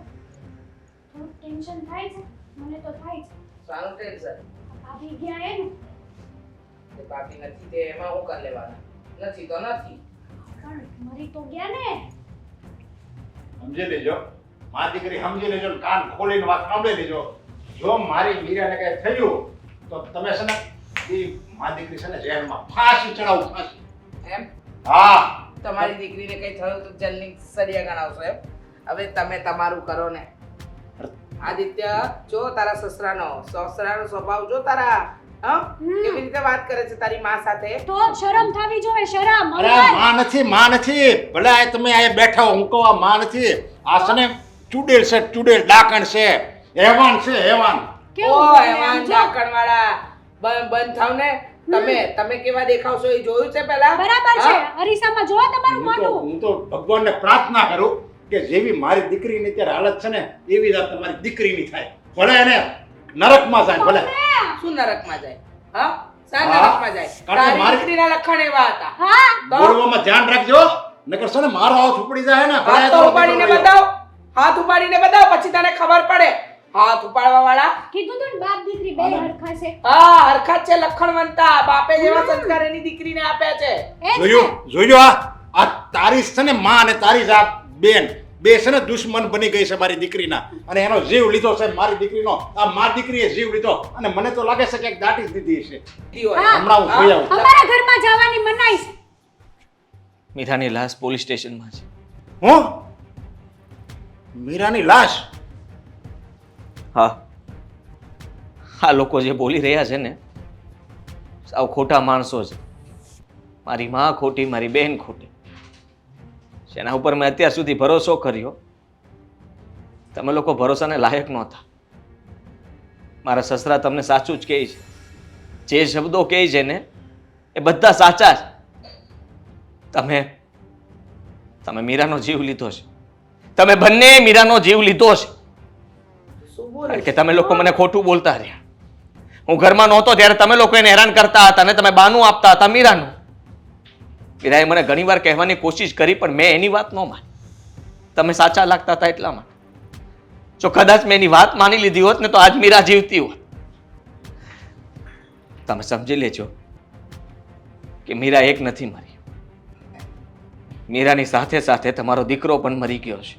Speaker 1: થોડું ટેન્શન થાય છે, મને તો થાય છે.
Speaker 3: સારું ટેન્શન
Speaker 1: ભાભી ગયા એનું
Speaker 3: તે બાકી નથી તે એમાં હું કરી લેવાના નથી તો નથી.
Speaker 1: પણ મરી તો ગયા ને.
Speaker 6: સમજી લેજો, મારી દીકરી સમજી લેજો, ને કાન ખોલીને વાત સાંભળી લેજો. જો મારી મીરાને કઈ થયું તો તમે છે ને એ મારી દીકરી છે ને જેલમાં ફાંસી ચડાવું, ફાંસી.
Speaker 3: એમ
Speaker 6: હા,
Speaker 3: તમારી દીકરીને કઈ થયું તો જેલની સળિયા ગણાવશો એમ? હવે તમે તમારું કરો ને. આદિત્ય, જો તારા સસરાનો સ્વભાવ જો તારા, હા કેવી રીતે વાત કરે છે તારી માં સાથે.
Speaker 1: તો શરમ થવી જોઈએ, શરમ.
Speaker 6: અરે માં નથી ભલે આ તમે અહીંયા બેઠા હો, હું કહું આ માં નથી. આ છે ને ચુડેલ છે, ચુડેલ ડાકણ છે, હેવાન છે, હેવાન.
Speaker 3: ઓ એવાન ઝાકણવાળા, બંધ થાવ ને. તમે કેવા દેખાવ છો એ જોયું છે પહેલા?
Speaker 1: બરાબર છે. અરીસામાં જોવો તમારું મોઢું.
Speaker 6: હું તો ભગવાનને પ્રાર્થના કરું કે જેવી મારી દીકરીની અત્યારે હાલત છે ને એવી જ આ તમારી દીકરીની થાય. ભલે એને નરકમાં જાય, ભલે.
Speaker 3: શું નરકમાં જાય? હા શા
Speaker 6: હા.
Speaker 3: નરકમાં જાય?
Speaker 6: કારણ કે
Speaker 3: તારી
Speaker 6: મારી-
Speaker 3: દીકરીના લક્ષણ એવા હતા.
Speaker 1: હા
Speaker 6: બોલવામાં ધ્યાન રાખજો, નકર છે ને મારો હાથ ઉપડી જાય ને. ભલે
Speaker 3: હાથ તો ઉપાડીને બતાવ, હાથ ઉપાડીને બતાવ, પછી તને ખબર પડે. હાથ ઉપાડવા વાળા
Speaker 1: કીધું તું ને બાપ દીકરી બે હરખા છે.
Speaker 3: હા હરખા જ છે, લખણવંતા. બાપે જેવા સંસ્કાર એની દીકરીને આપ્યા છે.
Speaker 1: એ જ
Speaker 6: જોયું જોયું આ તારી છે ને માં અને તારી જ આ બેન બે છે ને દુશ્મન બની ગઈ છે મારી દીકરીના, અને એનો જીવ લીધો છે મારી દીકરીનો. આ મારી દીકરીએ જીવ લીધો અને મને તો લાગે છે કે એક દાટી જ દીધી છે.
Speaker 1: હા.
Speaker 6: હમણાં હું જોઈ આવું.
Speaker 1: અમારા ઘરમાં જવાની મનાઈ છે.
Speaker 4: મીરાની લાશ પોલીસ સ્ટેશનમાં છે.
Speaker 6: હું મીરાની લાશ?
Speaker 4: હા, આ લોકો જે બોલી રહ્યા છે ને સાવ ખોટા માણસો છે. મારી માં ખોટી, મારી બહેન ખોટી. જેના ઉપર મેં અત્યાર સુધી ભરોસો કર્યો, તમે લોકો ભરોસાને લાયક નહોતા. મારા સસરા તમને સાચું જ કહે છે. જે શબ્દો કહે છે ને એ બધા સાચા છે. તમે મીરાનો જીવ લીધો છે. તમે બંને મીરાનો જીવ લીધો છે. કારણ કે તમે લોકો મને ખોટું બોલતા રહ્યા. હું ઘરમાં નહોતો ત્યારે તમે લોકો એને હેરાન કરતા હતા અને તમે બાનું આપતા હતા મીરાનું. મીરાએ મને ઘણીવાર કહેવાની કોશિશ કરી પણ મેં એની વાત ન માની. તમે સાચા લાગતા હતા એટલા માટે. જો કદાચ મેં એની વાત માની લીધી હોત ને તો આજ મીરા જીવતી હોત. તમે સમજી લેજો કે મીરા એક નથી મરી. મીરાની સાથે સાથે તમારો દીકરો પણ મરી ગયો છે.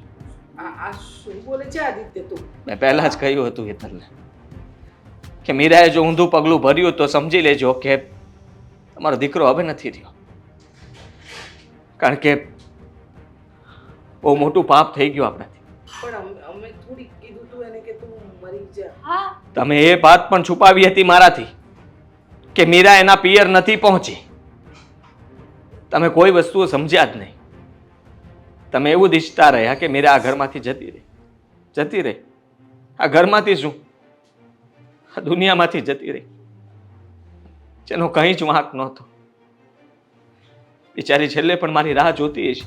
Speaker 3: આ શું બોલે છે આદિત્ય તું?
Speaker 4: મેં પહેલા જ કહ્યું હતું હેતલને કે મીરાએ જો ઊંધું પગલું ભર્યું તો સમજી લેજો કે તમારો દીકરો હવે નથી રહ્યો. કારણ કે બહુ મોટું પાપ થઈ ગયું આપણાથી.
Speaker 3: પણ અમે થોડી કીધું તું એને કે તું મરી જા.
Speaker 1: હા
Speaker 4: તમે એ વાત પણ છુપાવી હતી મારાથી કે મીરા એના પિયર નથી પહોંચી. તમે કોઈ વસ્તુ સમજ્યા જ નહીં. તમે એવું જ ઈચ્છતા રહ્યા કે મીરા આ ઘરમાંથી જતી રહી. આ ઘરમાંથી શું, આ દુનિયામાંથી જતી રહી. જેનો કંઈ જ વાંક નહોતો. બિચારી છેલ્લે પણ મારી રાહ જોતી હશે,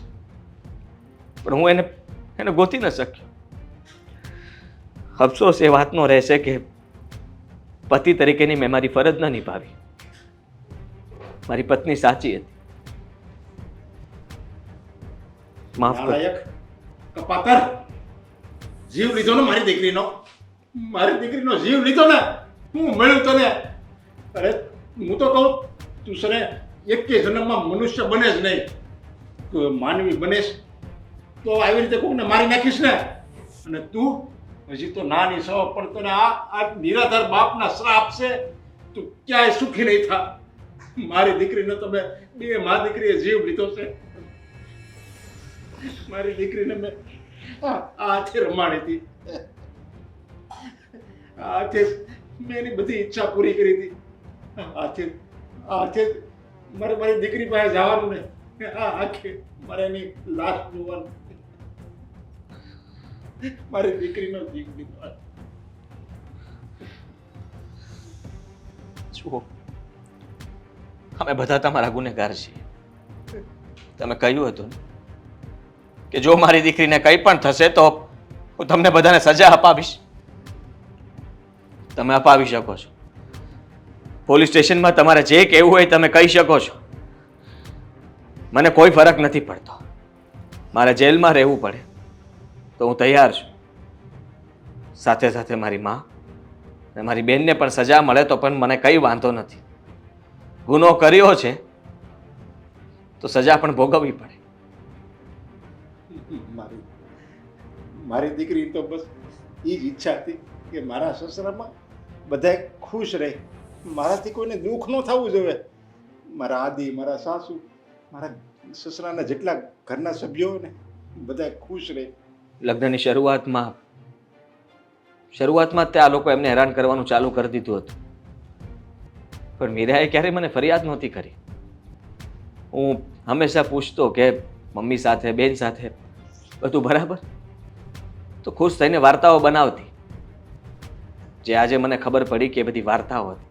Speaker 4: પણ હું એને ગોતી ન શક્યો. અફસોસ એ વાતનો રહેશે કે પતિ તરીકેની મેં મારી ફરજ ન નિભાવી. મારી પત્ની સાચી હતી. માફ કરો.
Speaker 6: નાલાયક, કપાતર, જીવ લીધો ને મારી દીકરીનો. મારી દીકરીનો જીવ લીધો ને, હું મળ્યું તને. અરે હું તો કહું તું છે ને એકે જન્મમાં મનુષ્ય બને જ નહીં, તું માનવી બનેશ તો આવી રીતે કોકને મારી નાખીશ ને. અને તું હજી તો નાની છો પણ તને આ નિરાધાર બાપના શ્રાપ છે. તું ક્યાંય સુખી નહીં થા. મારી દીકરીને તો મેં બે મા દીકરીએ જીવ લીધો છે. મારી દીકરીને મેં આથી રમાડી હતી, આથી મેં એની બધી ઈચ્છા પૂરી કરી હતી, આથી મારે મારી દીકરી પાસે જવાનું ને આખે મારે એની લાશ જોવાનું, મારી દીકરીનો જીવ લીધો.
Speaker 4: જુઓ, અમે બધા તમારા ગુનેગાર છીએ. તમે કહ્યું હતું ને કે જો મારી દીકરીને કંઈ પણ થશે તો હું તમને બધાને સજા અપાવીશ. તમે અપાવી શકો છો. પોલીસ સ્ટેશનમાં તમારે જે કહેવું હોય તમે કહી શકો છો. મને કોઈ ફરક નથી પડતો. મારે જેલમાં રહેવું પડે તો હું તૈયાર છું. સાથે સાથે મારી મા અને મારી બેનને પણ સજા મળે તો પણ મને કંઈ વાંધો નથી. ગુનો કર્યો છે તો સજા પણ ભોગવવી પડે.
Speaker 6: મારી દીકરી તો બસ એ જ ઈચ્છા હતી કે મારા સસરામાં બધાય ખુશ રહે, મારાથી કોઈને દુઃખ ન થવું જોઈએ. મારા આદિ, મારા સાસુ, મારા સસરાના જેટલા ઘરના સભ્યો ને બધા ખુશ રહે.
Speaker 4: લગ્નની શરૂઆતમાં તે આ લોકો એમને હેરાન કરવાનું ચાલુ કરી દીધું હતું, પણ મીરાએ ક્યારેય મને ફરિયાદ નહોતી કરી. હું હંમેશા પૂછતો કે મમ્મી સાથે, બેન સાથે બધું બરાબર, તો ખુશ થઈને વાર્તાઓ બનાવતી. જે આજે મને ખબર પડી કે એ બધી વાર્તાઓ હતી,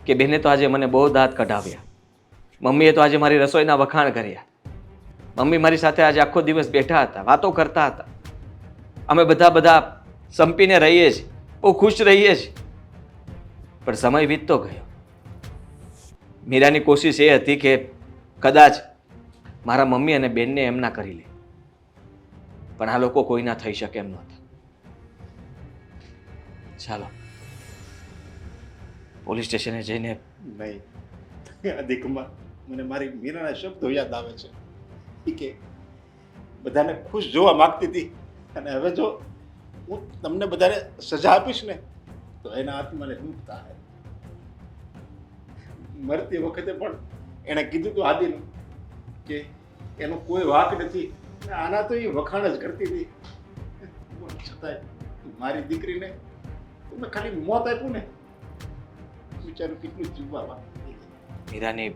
Speaker 4: કે બેને તો આજે મને બહુ દાંત કઢાવ્યા, મમ્મીએ તો આજે મારી રસોઈના વખાણ કર્યા, મમ્મી મારી સાથે આજે આખો દિવસ બેઠા હતા, વાતો કરતા હતા. અમે બધા સંપીને રહીએ છીએ, બહુ ખુશ રહીએ છીએ. પણ સમય વીતતો ગયો. મીરાની કોશિશ એ હતી કે કદાચ મારા મમ્મી અને બેનને એમ ના કરી લે, પણ આ લોકો કોઈ ના થઈ શકે એમ નહોતા. ચાલો પોલીસ સ્ટેશને જઈને.
Speaker 6: નહીં, અધિકમાં મને મારી મીરાના શબ્દો યાદ આવે છે. એ કે બધાને ખુશ જોવા માંગતી હતી, અને હવે જો હું તમને બધાને સજા આપીશ ને તો એના આત્માને દુઃખ થાય. મરતી વખતે પણ એણે કીધું હતું આદિનું કે એનો કોઈ વાંક નથી, આના તો એ વખાણ જ કરતી હતી. છતાંય મારી દીકરીને તમે ખાલી મોત આપ્યું ને, વિચારું કેટલું જીવવા માંગતી હતી.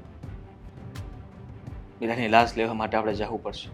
Speaker 4: મીરાની લાશ લેવા માટે આપણે જવું પડશે.